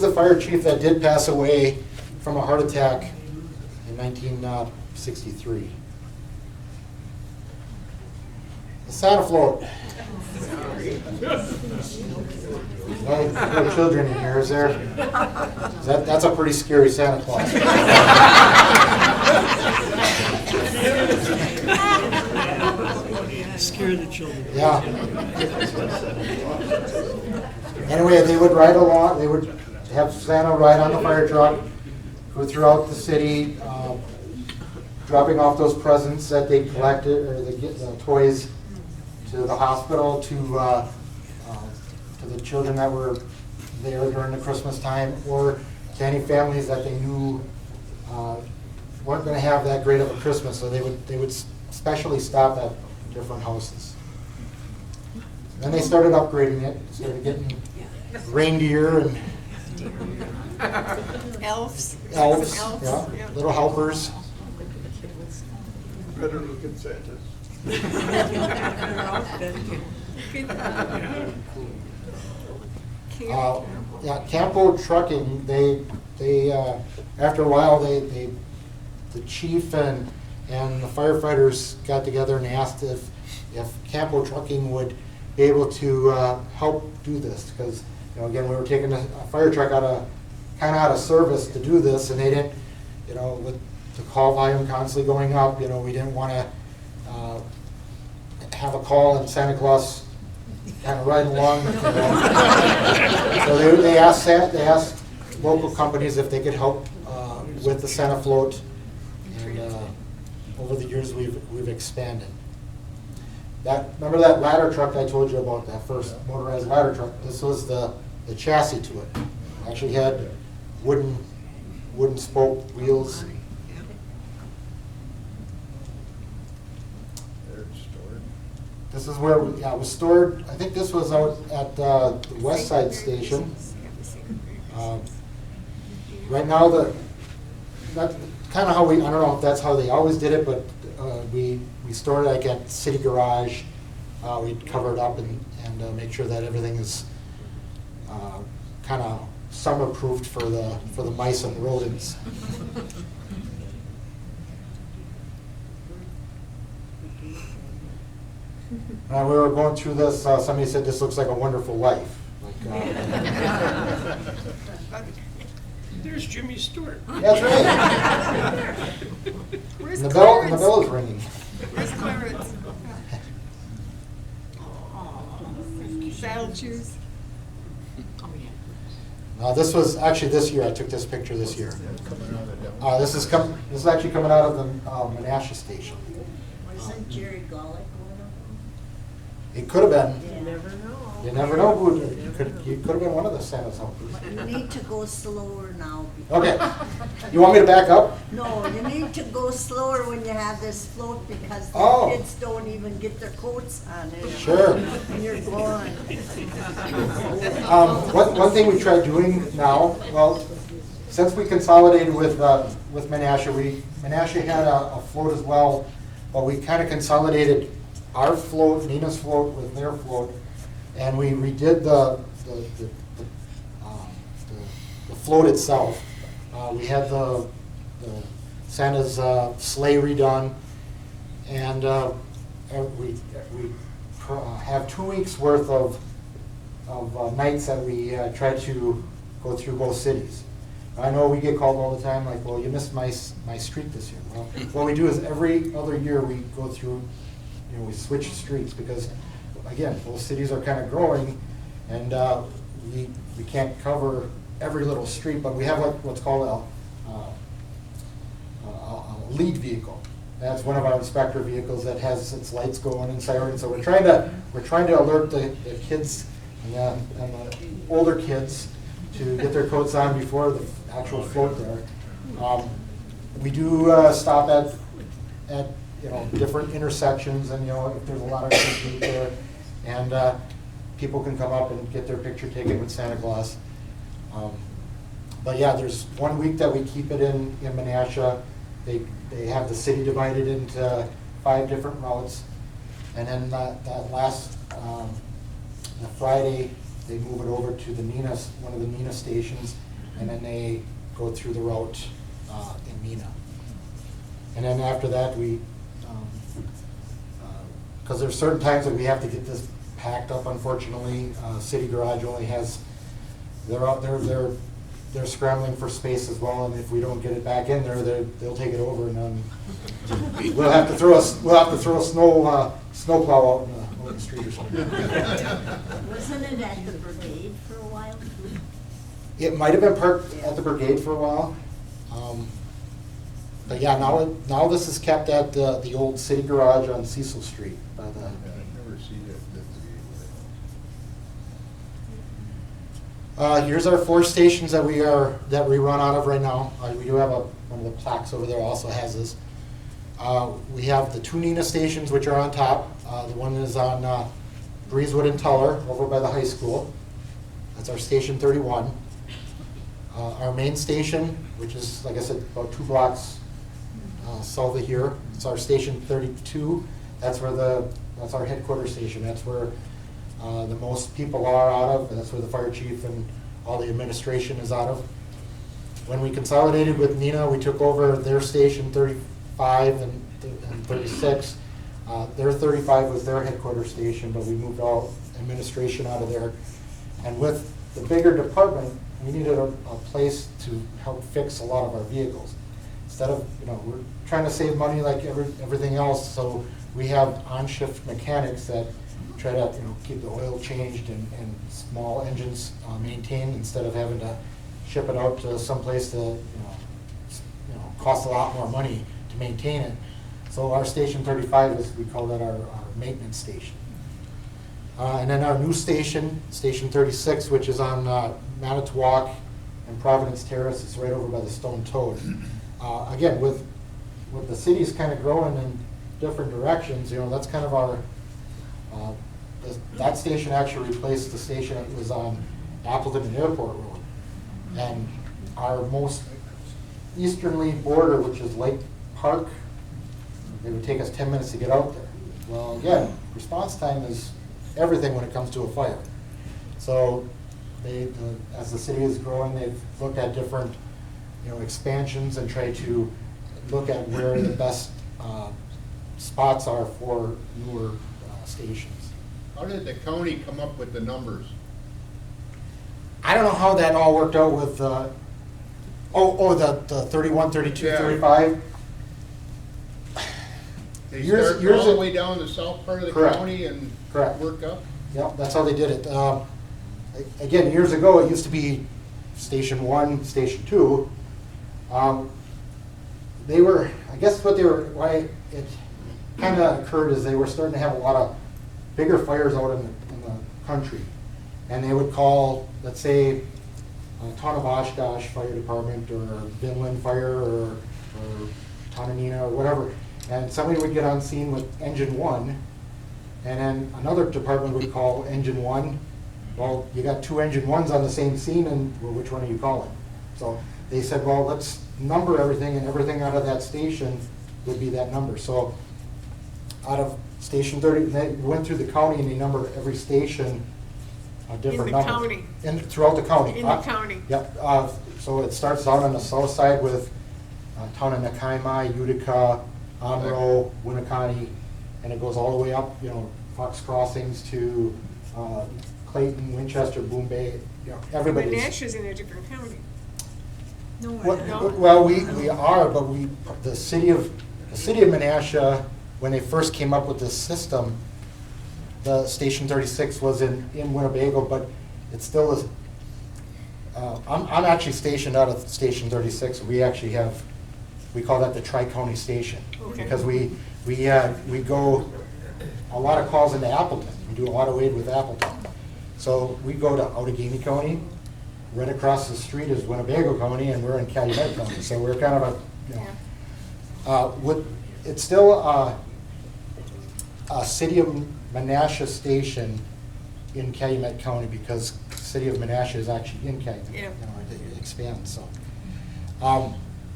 the fire chief that did pass away from a heart attack in 1963. The Santa float. Well, there are children in here, is there? That's a pretty scary Santa Claus. Scare the children. Yeah. Anyway, they would ride along, they would have Santa ride on the fire truck, go throughout the city, dropping off those presents that they collected, or the toys to the hospital, to the children that were there during the Christmas time, or to any families that they knew weren't going to have that great of a Christmas, so they would specially stop at different houses. Then they started upgrading it, started getting reindeer and Elves. elves, Some yeah, little helpers. Better looking Santas. Yeah, Campo Trucking, they after a while, the chief and the firefighters got together and asked if Campo Trucking would be able to help do this, because, again, we were taking a fire truck kind of out of service to do this, and they didn't, with the call volume constantly going up, we didn't want to have a call and Santa Claus kind of riding along. So they asked local companies if they could help with the Santa float, and over the years we've expanded. Remember that ladder truck I told you about, that first motorized ladder truck? This was the chassis to it. Actually had wooden spoke wheels. There's This is where it was stored. I think this was out at the West Side Station. Right now, that's kind of how I don't know if that's how they always did it, but we stored it like at City Garage. We'd cover it up and make sure that everything is kind of summer-proofed for the mice and rodents. We were going through this, somebody said this looks like a wonderful life. There's Jimmy Stewart. That's right. Where's And the Clarence? bell is ringing. Where's Clarence? Saddle shoes. This was actually this year. I took this picture this year. Coming out of that. This is actually coming out of the Menasha station. Wasn't Jerry Golick one of them? It could have been. You never know. You never know who you could have been one of the Santa's helpers. You need to go slower now. Okay. You want me to back up? No, you need to go slower when you have this float because the Oh. kids don't even get their coats on it. Sure. And you're going. One thing we tried doing now, well, since we consolidated with Menasha, Menasha had a float as well, but we kind of consolidated our float, Neenah's float, with their float, and we redid the float itself. We had the Santa's sleigh redone, and we have 2 weeks worth of nights that we try to go through both cities. I know we get called all the time, like, well, you missed my street this year. Well, what we do is every other year we go through, we switch streets because, again, both cities are kind of growing, and we can't cover every little street, but we have what's called a lead vehicle. That's one of our inspector vehicles that has its lights going and sirens. So we're trying to alert the kids and the older kids to get their coats on before the actual float there. We do stop at different intersections, and if there's a lot of kids there, and people can come up and get their picture taken with Santa Claus. But yeah, there's 1 week that we keep it in Menasha. They have the city divided into 5 different routes, and then that last the Friday they move it over to one of the Neenah stations, and then they go through the route in Neenah. And then after that, we because there's certain times that we have to get this packed up. Unfortunately, City Garage only has they're scrambling for space as well, and if we don't get it back in there, they'll take it over, and then we'll have to throw a snowplow out in the street or something. Wasn't it at the brigade for a while? It might have been parked at the brigade for a while, but yeah, now this is kept at the old City Garage on Cecil Street. I've never seen it. Here's our 4 stations that we run out of right now. We do have one of the plaques over there also has this. We have the 2 Neenah stations, which are on top. The one is on Breezewood and Tuller over by the high school. That's our station 31. Our main station, which is, like I said, about 2 blocks south of here, it's our station 32. That's our headquarters station. That's where the most people are out of, and that's where the fire chief and all the administration is out of. When we consolidated with Neenah, we took over their station 35 and 36. Their 35 was their headquarters station, but we moved all administration out of there. And with the bigger department, we needed a place to help fix a lot of our vehicles. Instead of, we're trying to save money like everything else, so we have on-shift mechanics that try to keep the oil changed and small engines maintained instead of having to ship it out to someplace that costs a lot more money to maintain it. So our station 35 we call that our maintenance station. And then our new station, station 36, which is on Manitowoc and Providence Terrace, it's right over by the Stone Toad. Again, with the cities kind of growing in different directions, that's kind of our That station actually replaced the station that was on Appleton and Airport Road. And our most easterly border, which is Lake Park, it would take us 10 minutes to get out there. Well, again, response time is everything when it comes to a fire. So as the city is growing, they've looked at different, expansions and tried to look at where the best spots are for newer stations. How did the county come up with the numbers? I don't know how that all worked out with, the 31, 32, Yeah. 35. They Years- start years all the of- way down the south part of the Correct. county and Correct. work up? Yep, that's how they did it. Again, years ago, it used to be Station 1, Station 2. They were, I guess why it kind of occurred is they were starting to have a lot of bigger fires out in the country. And they would call, let's say, Town of Oshkosh Fire Department or Vinland Fire or Town of Neenah or whatever. And somebody would get on scene with engine 1, and then another department would call engine 1. Well, you got 2 engine 1s on the same scene, and well, which one are you calling? So they said, well, let's number everything, and everything out of that station would be that number. So out of Station 30, they went through the county and they numbered every station a different In the number. county. Throughout the county. In the county. Yep. So it starts out on the south side with town of Nakaima, Utica, Amro, Winneconne, and it goes all the way up, Fox Crossings to Clayton, Winchester, Boom Bay, everybody's. Menasha's in a different county. No, Well, we are, but the city of Menasha, when they first came up with this system, the Station 36 was in Winnebago, but it still is. I'm actually stationed out of Station 36. We call that the Tri-County Station. Okay. Because we go, a lot of calls into Appleton. We do a lot of aid with Appleton. So we go to Outagamie County, right across the street is Winnebago County, and we're in Calumet County. So we're kind of it's still a City of Menasha station in Calumet County because the City of Menasha is actually in Calumet. Yeah. It expands, so.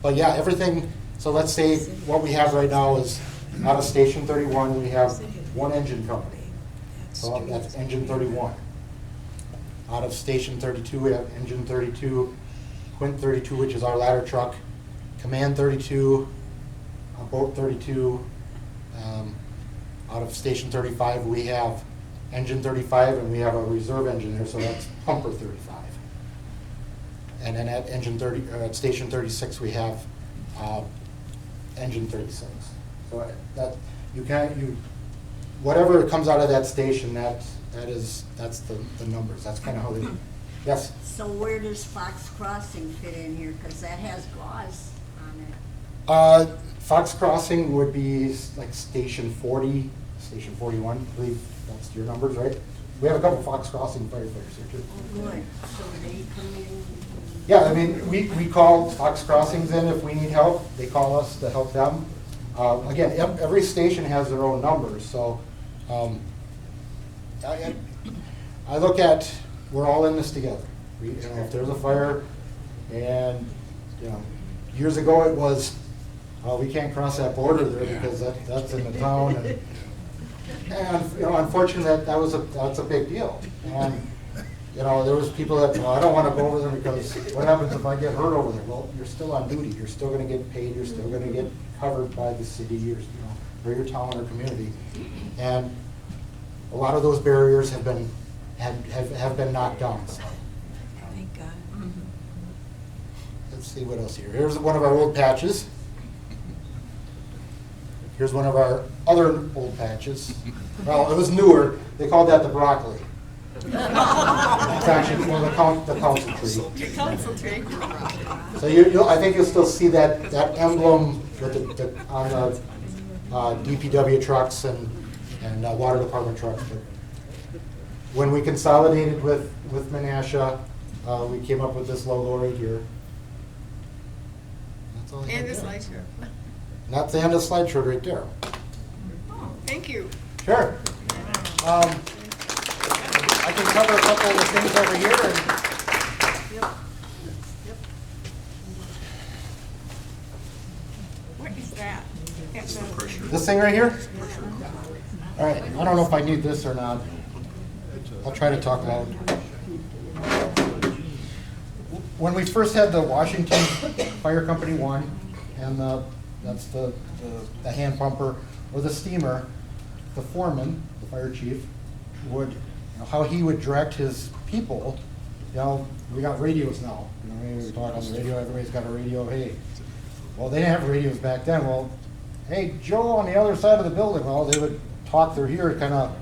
But yeah, everything, so let's say what we have right now is out of Station 31, we have 1 engine company. So that's engine 31. Out of Station 32, we have engine 32, Quint 32, which is our ladder truck, Command 32, Boat 32. Out of Station 35, we have engine 35, and we have a reserve engine there, so that's pumper 35. And then at at Station 36, we have engine 36. So that whatever comes out of that station, that's the numbers. That's kind of how they. Yes. So where does Fox Crossing fit in here? Because that has gauze on it. Fox Crossing would be like Station 40, Station 41. I believe that's your numbers, right? We have a couple Fox Crossing firefighters here too. Oh, good. So they come in. Yeah, I mean, we call Fox Crossings in if we need help. They call us to help them. Again, every station has their own numbers, so I look at, we're all in this together. If there's a fire, and years ago it was, we can't cross that border there because that's in the town, and unfortunately that's a big deal. And there was people that, I don't want to go over there because what happens if I get hurt over there? Well, you're still on duty. You're still going to get paid. You're still going to get covered by the city or your town or community. And a lot of those barriers have been knocked down. So. Thank God. Let's see what else here. Here's one of our old patches. Here's one of our other old patches. Well, it was newer. They called that the broccoli. It's actually the council tree. The council tree. So I think you'll still see that emblem with on the DPW trucks and water department trucks. But when we consolidated with Menasha, we came up with this logo right here. That's all I And have the there. slideshow. And that's the end of the slideshow right there. Thank you. Sure. I can cover a couple of the things over here. And What is that? That's a- Pressure. this thing right here? All right, I don't know if I need this or not. I'll try to talk loud. When we first had the Washington Fire Company 1, and that's the hand pumper or the steamer, the foreman, the fire chief, would, how he would direct his people, we got radios now. We talk on the radio, everybody's got a radio, hey. Well, they didn't have radios back then. Well, hey, Joe on the other side of the building, well, they would talk through here, kind of.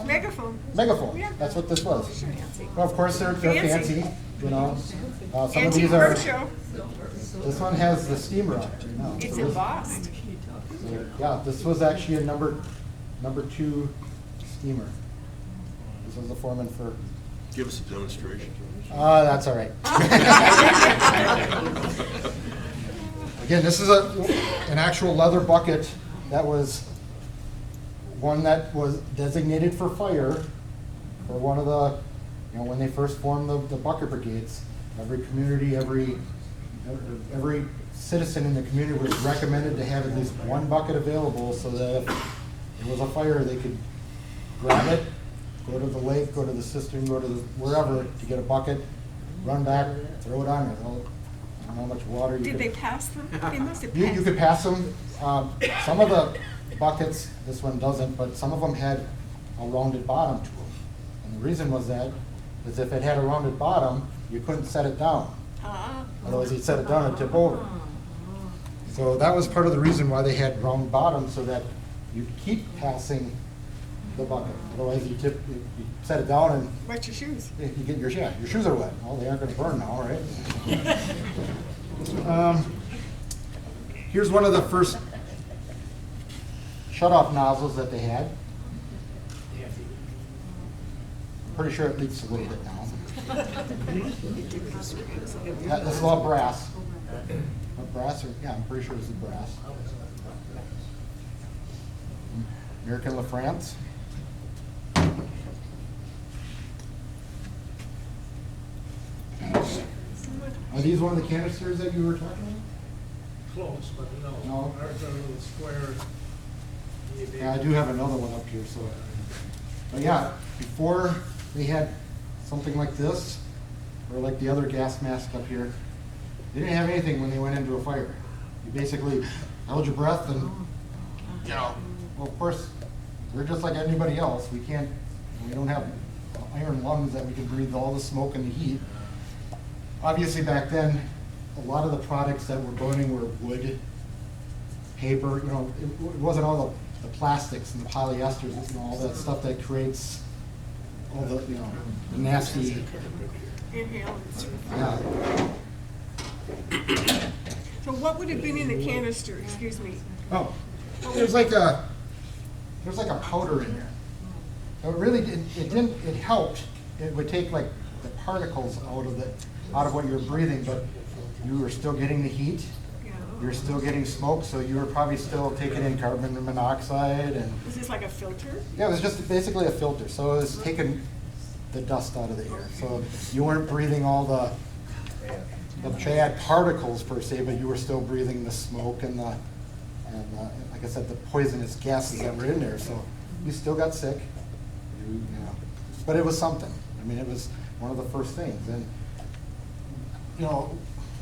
Megaphone. Megaphone, Yeah. that's what this was. Sure, fancy. Well, of course, they're Fancy. fancy, Some of Antique these are, roadshow. this one has the steamer on it now. It's So this- embossed. so, yeah, this was actually a number 2 steamer. This was the foreman for, Give us a demonstration. that's all right. Again, this is an actual leather bucket that was one that was designated for fire for one of the, when they first formed the bucket brigades. Every community, every citizen in the community was recommended to have at least one bucket available so that if there was a fire, they could grab it, go to the lake, go to the cistern, go to wherever to get a bucket, run back, throw it on there. I don't know how much water you Did could. they pass them? They must have You passed. could pass them. Some of the buckets, this one doesn't, but some of them had a rounded bottom to them. And the reason was that, is if it had a rounded bottom, you couldn't set it down. Ah. Otherwise, you'd set it down and tip over. So that was part of the reason why they had round bottoms, so that you'd keep passing the bucket. Otherwise, you set it down and What's your shoes? you get your shoes are wet. Well, they aren't gonna burn now, right? Here's one of the first shut-off nozzles that they had. Pretty sure it leaks a little bit now. This is all brass. Brass, or, yeah, I'm pretty sure this is brass. American La France. Are these one of the canisters that you were talking about? Close, but no. No. Ours are a little square. Yeah, I do have another one up here, so. But yeah, before they had something like this, or like the other gas mask up here, they didn't have anything when they went into a fire. You basically held your breath and, well, of course, we're just like anybody else. We don't have iron lungs that we can breathe all the smoke and the heat. Obviously, back then, a lot of the products that were burning were wood, paper, it wasn't all the plastics and the polyesters, all that stuff that creates all the, the nasty, Inhale. yeah. So what would have been in the canister, excuse me? Oh, there's like a powder in there. It really it helped. It would take like the particles out of what you're breathing, but you were still getting the heat. Yeah. You're still getting smoke, so you were probably still taking in carbon monoxide and. Is this like a filter? Yeah, it was just basically a filter, so it was taking the dust out of the air. So you weren't breathing all the bad particles per se, but you were still breathing the smoke and like I said, the poisonous gases that were in there. So you still got sick, but it was something. I mean, it was one of the first things. And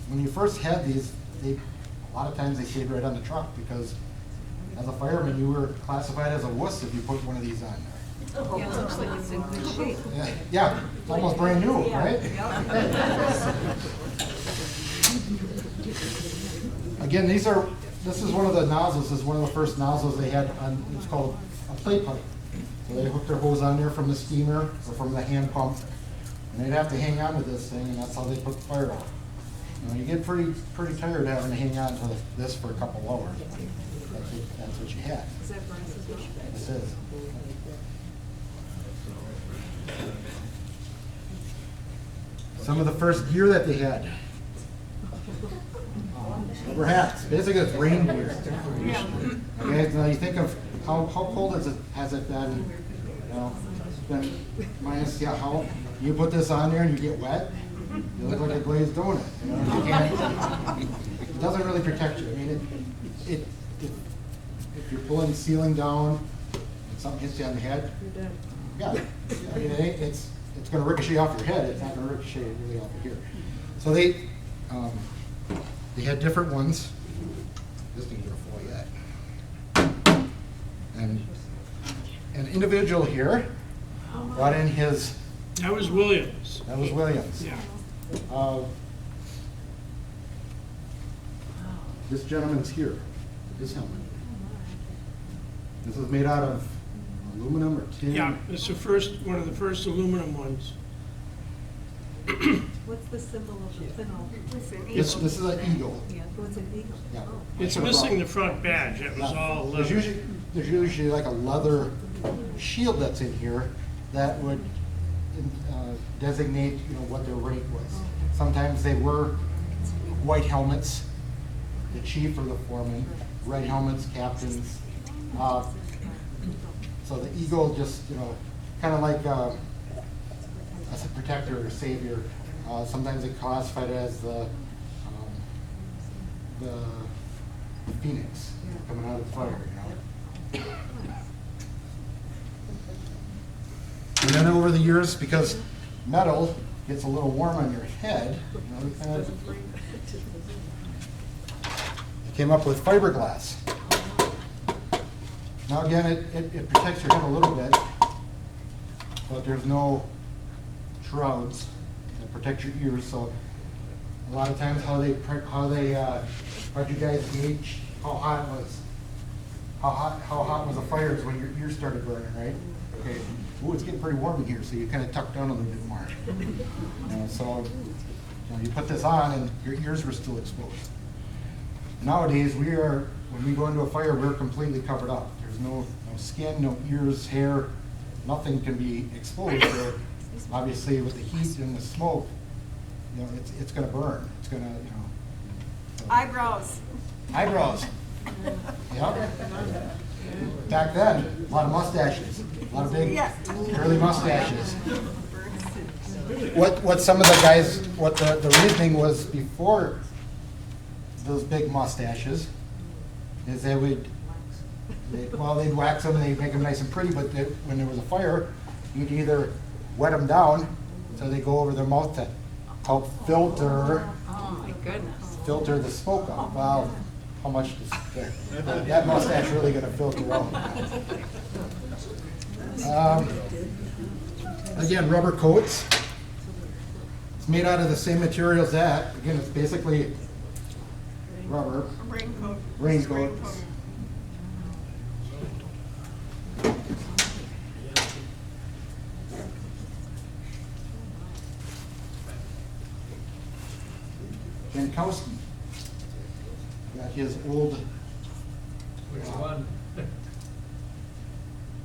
when you first had these, a lot of times they stayed right on the truck because as a fireman, you were classified as a wuss if you put one of these on there. Yeah, it looks like it's in good shape. Yeah, it's almost brand new, right? Again, this is one of the nozzles. This is one of the first nozzles they had on, it's called a plate pipe. So they hooked their hose on there from the steamer or from the hand pump, and they'd have to hang on to this thing, and that's how they put the fire out. You get pretty tired having to hang on to this for a couple hours. That's what you had. Is that Bryce's wish? This is. Some of the first gear that they had. Rubber hats. Basically, it's rain gear. Okay, now you think of how cold has it been You know, then minus, yeah, how, you put this on there and you get wet, you look like a glazed donut, you know, you can't, it doesn't really protect you. I mean, if you're pulling the ceiling down and something hits you on the head, yeah, I mean, it's gonna ricochet off your head, it's not gonna ricochet really off of here. So they had different ones. This thing's gonna fall yet. And an individual here brought in his. That was Williams. That was Williams. Yeah. This gentleman's here, his helmet. This is made out of aluminum or tin. Yeah, it's one of the first aluminum ones. What's the symbol of the fin? This is an eagle. Yeah, what's an eagle? Yeah. It's missing the front badge. It was all leather. There's usually like a leather shield that's in here that would designate, you know, what their rank was. Sometimes they were white helmets, the chief or the foreman, red helmets, captains. So the eagle just, you know, kind of like as a protector or savior. Sometimes they classified it as the phoenix coming out of the fire, you know. And then over the years, because metal gets a little warm on your head, you know, we kind of came up with fiberglass. Now again, it protects your head a little bit, but there's no shrouds that protect your ears. So a lot of times, how'd you guys gauge how hot it was? How hot was the fire is when your ears started burning, right? Okay. Ooh, it's getting pretty warm in here, so you kind of tuck down a little bit more. So you put this on, and your ears were still exposed. Nowadays, when we go into a fire, we're completely covered up. There's no skin, no ears, hair, nothing can be exposed. So obviously, with the heat and the smoke, you know, it's going to burn. It's going to, you know. So. Eyebrows. Eyebrows. Yep. Back then, a lot of mustaches, a lot of big curly mustaches. What some of the guys, what the reasoning was before those big mustaches is they'd wax them and they'd make them nice and pretty, but when there was a fire, you'd either wet them down so they go over their mouth to help filter. Oh my goodness. Filter the smoke out. Wow, how much is that mustache really going to filter out? Again, rubber coats. It's made out of the same material as that. Again, it's basically rubber. Raincoat. Raincoat. Jankowski got his old Which one?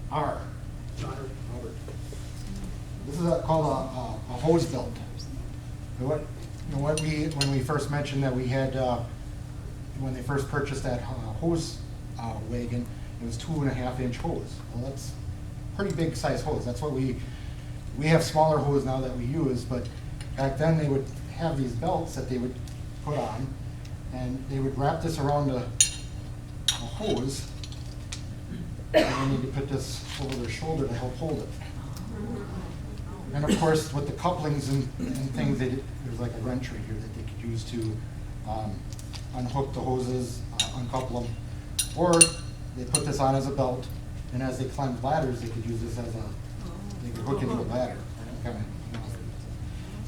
R. This is called a hose belt. When we first mentioned that we had when they first purchased that hose wagon, it was 2.5-inch hose. Well, that's pretty big size hose. That's what we have smaller hose now that we use, but back then they would have these belts that they would put on, and they would wrap this around a hose, and they need to put this over their shoulder to help hold it. And of course, with the couplings and things, there's like a wrench right here that they could use to unhook the hoses, uncouple them, or they put this on as a belt, and as they climbed ladders, they could use this as they could hook into a ladder. Kind of, you know.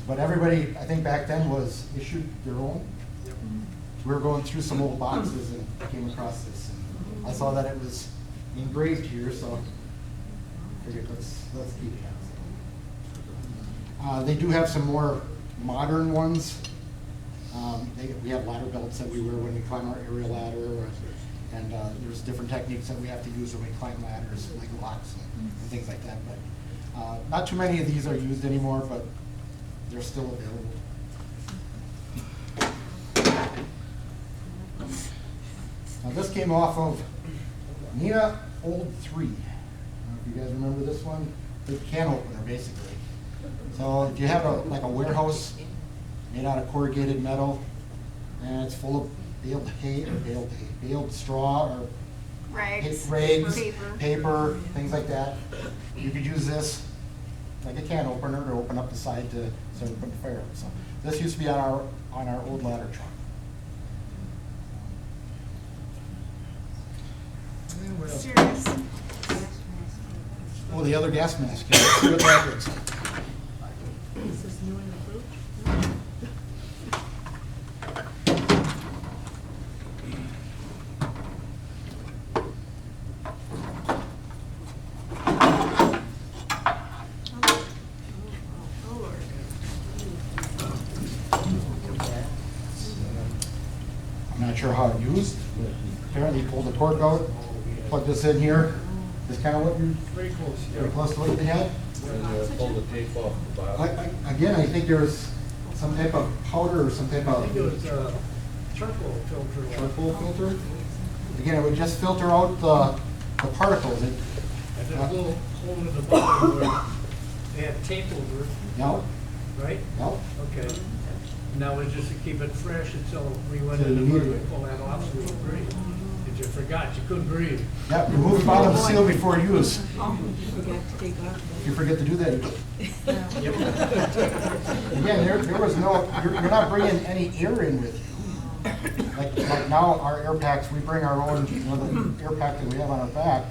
But everybody, I think back then, was issued their own. We were going through some old boxes and came across this. And I saw that it was engraved here, so I figured let's keep it. They do have some more modern ones. We have ladder belts that we wear when we climb our aerial ladder, and there's different techniques that we have to use when we climb ladders, like locks and things like that. But not too many of these are used anymore, but they're still available. Now this came off of Neenah Old 3. if you guys remember this one, the can opener basically. So if you have like a warehouse made out of corrugated metal, and it's full of baled hay or baled straw or Rags. paper, things like that, you could use this like a can opener to open up the side to start putting fire out. So this used to be on our old ladder truck. Serious. Oh, the other gas mask. Yeah, let's see what that looks like. This is new and approved? Oh, Lord. I'm not sure how it used, but apparently you pulled the torque out, plug this in here. This kind of what you're Very close, very close to what you had. And pull the tape off the bottom. Again, I think there's some type of powder or some type I of think it was charcoal filter. charcoal filter. Again, it would just filter out the particles. And there's a little hole in the bottom where they had tape over it, No, right? no. Okay. Now it's just to keep it fresh until we went So in the you work, need we it. pulled that off so we could breathe. But you forgot, you couldn't breathe. Yeah, remove the bottom seal before use. Oh, you forgot to take off. If you forget to do that, again, there was no, you're not bringing any air in with you. Like now, our air packs, we bring our own, you know, the air pack that we have on our back,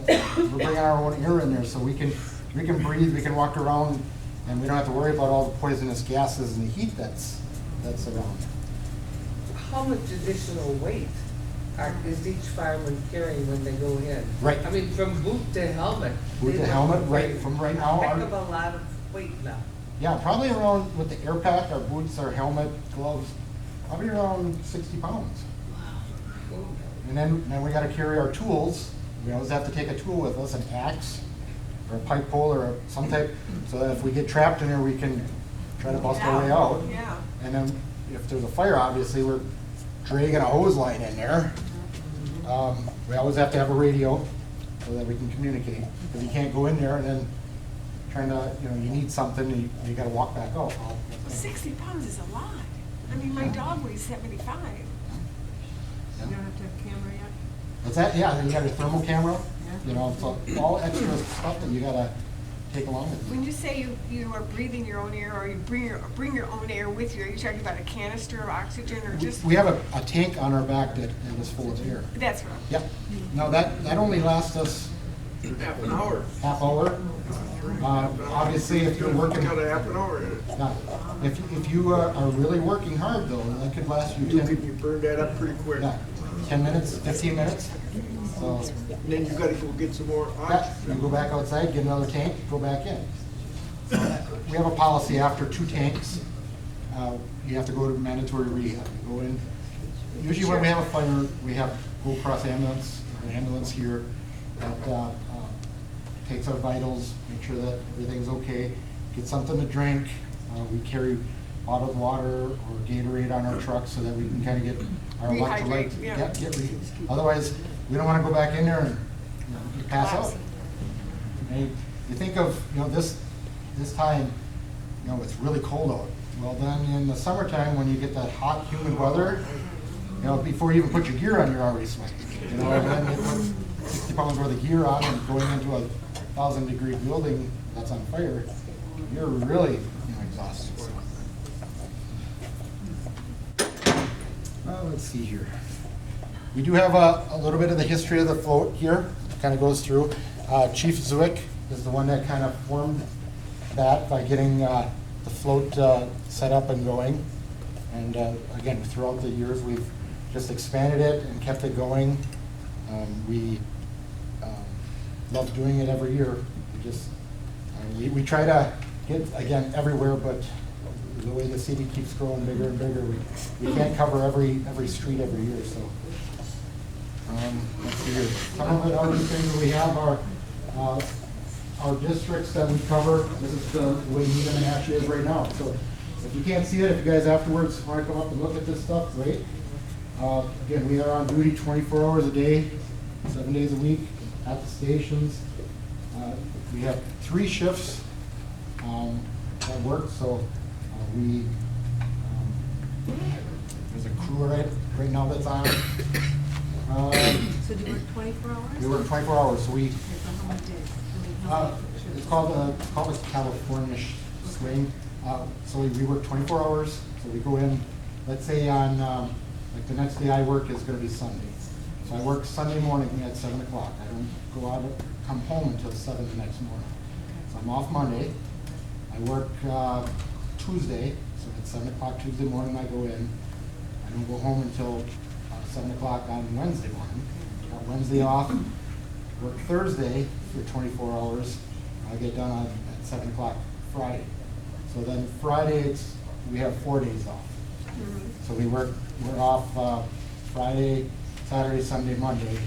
that, we're bringing our own air in there, so we can breathe, we can walk around, and we don't have to worry about all the poisonous gases and the heat that's around. How much additional weight is each fireman carrying when they go in? Right. I mean, from boot to helmet. Boot to they helmet, must right, weigh from right now, a heck our- of a lot of weight now. Yeah, probably around, with the air pack, our boots, our helmet, gloves, probably around 60 pounds. And then we gotta carry our tools. We always have to take a tool with us, an axe, or a pipe pole, or some type, so that if we get trapped in there, we can try to bust our way out. Yeah. And then if there's a fire, obviously, we're dragging a hose line in there. We always have to have a radio so that we can communicate, because you can't go in there and then trying to, you know, you need something, and you gotta walk back out. 60 pounds is a lot. I mean, my dog weighs 75. You don't have to have camera yet? What's that? Yeah, then you got your thermal camera, you know, so all extra stuff that you gotta take along with you. When you say you are breathing your own air, or you bring your own air with you, are you talking about a canister of oxygen, or just? We have a tank on our back that is full of air. That's right. Yep. Now, that only lasts us Half an hour. half hour. Obviously, if you're working. Got a half an hour in it. Yeah. If you are really working hard though, that could last you You burn that up pretty quick. 10 minutes, 15 minutes. So, And then you gotta go get some more yeah, oxygen. you go back outside, get another tank, go back in. So, we have a policy after 2 tanks, you have to go to mandatory rehab. You go in. Usually when we have a fire, we have Blue Cross ambulance, an ambulance here that takes our vitals, make sure that everything's okay, get something to drink. We carry bottled water or Gatorade on our truck so that we can kind of get our electrolytes. Rehydrate, yeah. Otherwise, we don't want to go back in there and, you know, you pass out. And you think of, you know, this time, you know, it's really cold out. Well, then in the summertime, when you get that hot, humid weather, you know, before you even put your gear on, you're already sweating. You know, and then you put 60 pounds worth of gear on and going into a 1,000-degree building that's on fire, you're really, you know, exhausted. Well, let's see here. We do have a little bit of the history of the float here. Kind of goes through. Chief Zick is the one that kind of formed that by getting the float set up and going. And again, throughout the years, we've just expanded it and kept it going. We love doing it every year. We try to get, again, everywhere, but the way the city keeps growing bigger and bigger, we can't cover every street every year, so. Let's see here. Some of the other things that we have are our districts that we cover. This is the way Neenah-Menasha is right now. So if you can't see it, if you guys afterwards want to come up and look at this stuff, great. Again, we are on duty 24 hours a day, 7 days a week. at the stations. We have 3 shifts that work, so there's a crew right now that's on. So do you work 24 hours? We work 24 hours, so we, Okay, so how many days? I mean, how many it's shifts? called a California swing. So we work 24 hours, so we go in, let's say on, like the next day I work is gonna be Sunday. So I work Sunday morning at 7 o'clock. I don't go out, come home until 7 the next morning. So I'm off Monday. I work Tuesday, so at 7 o'clock Tuesday morning I go in. I don't go home until 7 o'clock on Wednesday morning. Got Wednesday off, work Thursday for 24 hours. I get done at 7 o'clock Friday. So then Friday, we have 4 days off. So we're off Friday, Saturday, Sunday, Monday,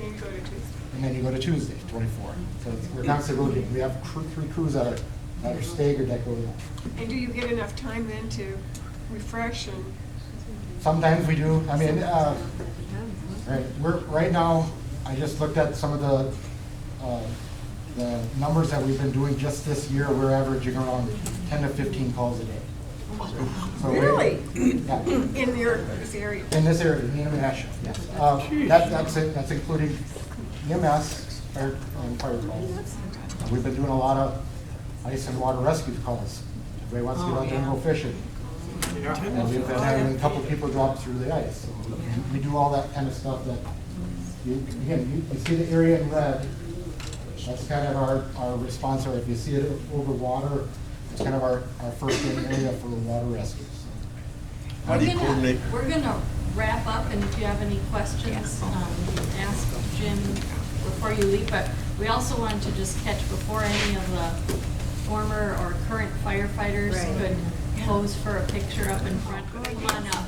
And you go to Tuesday. and then you go to Tuesday, 24. So we're constantly rotating. We have 3 crews that are staggered that go in. And do you get enough time then to refresh and? Sometimes we do. I mean, right now, I just looked at some of the numbers that we've been doing just this year. We're averaging around 10 to 15 calls a day. So Really? Yeah. In this area? In this area, Neenah-Menasha, yes. That's including EMS, fire calls. We've been doing a lot of ice and water rescue calls. Everybody wants to get out there and go fishing. And we've been having a couple people drop through the ice. So we do all that kind of stuff that, you see the area in red, that's kind of our response, or if you see it over water, it's kind of our first aid area for water rescue. So. How do you coordinate? We're gonna wrap up, and if you have any questions, you can ask Jim before you leave, but we also wanted to just catch before any of the former or current firefighters Right. could pose for a picture up in front. Come on up.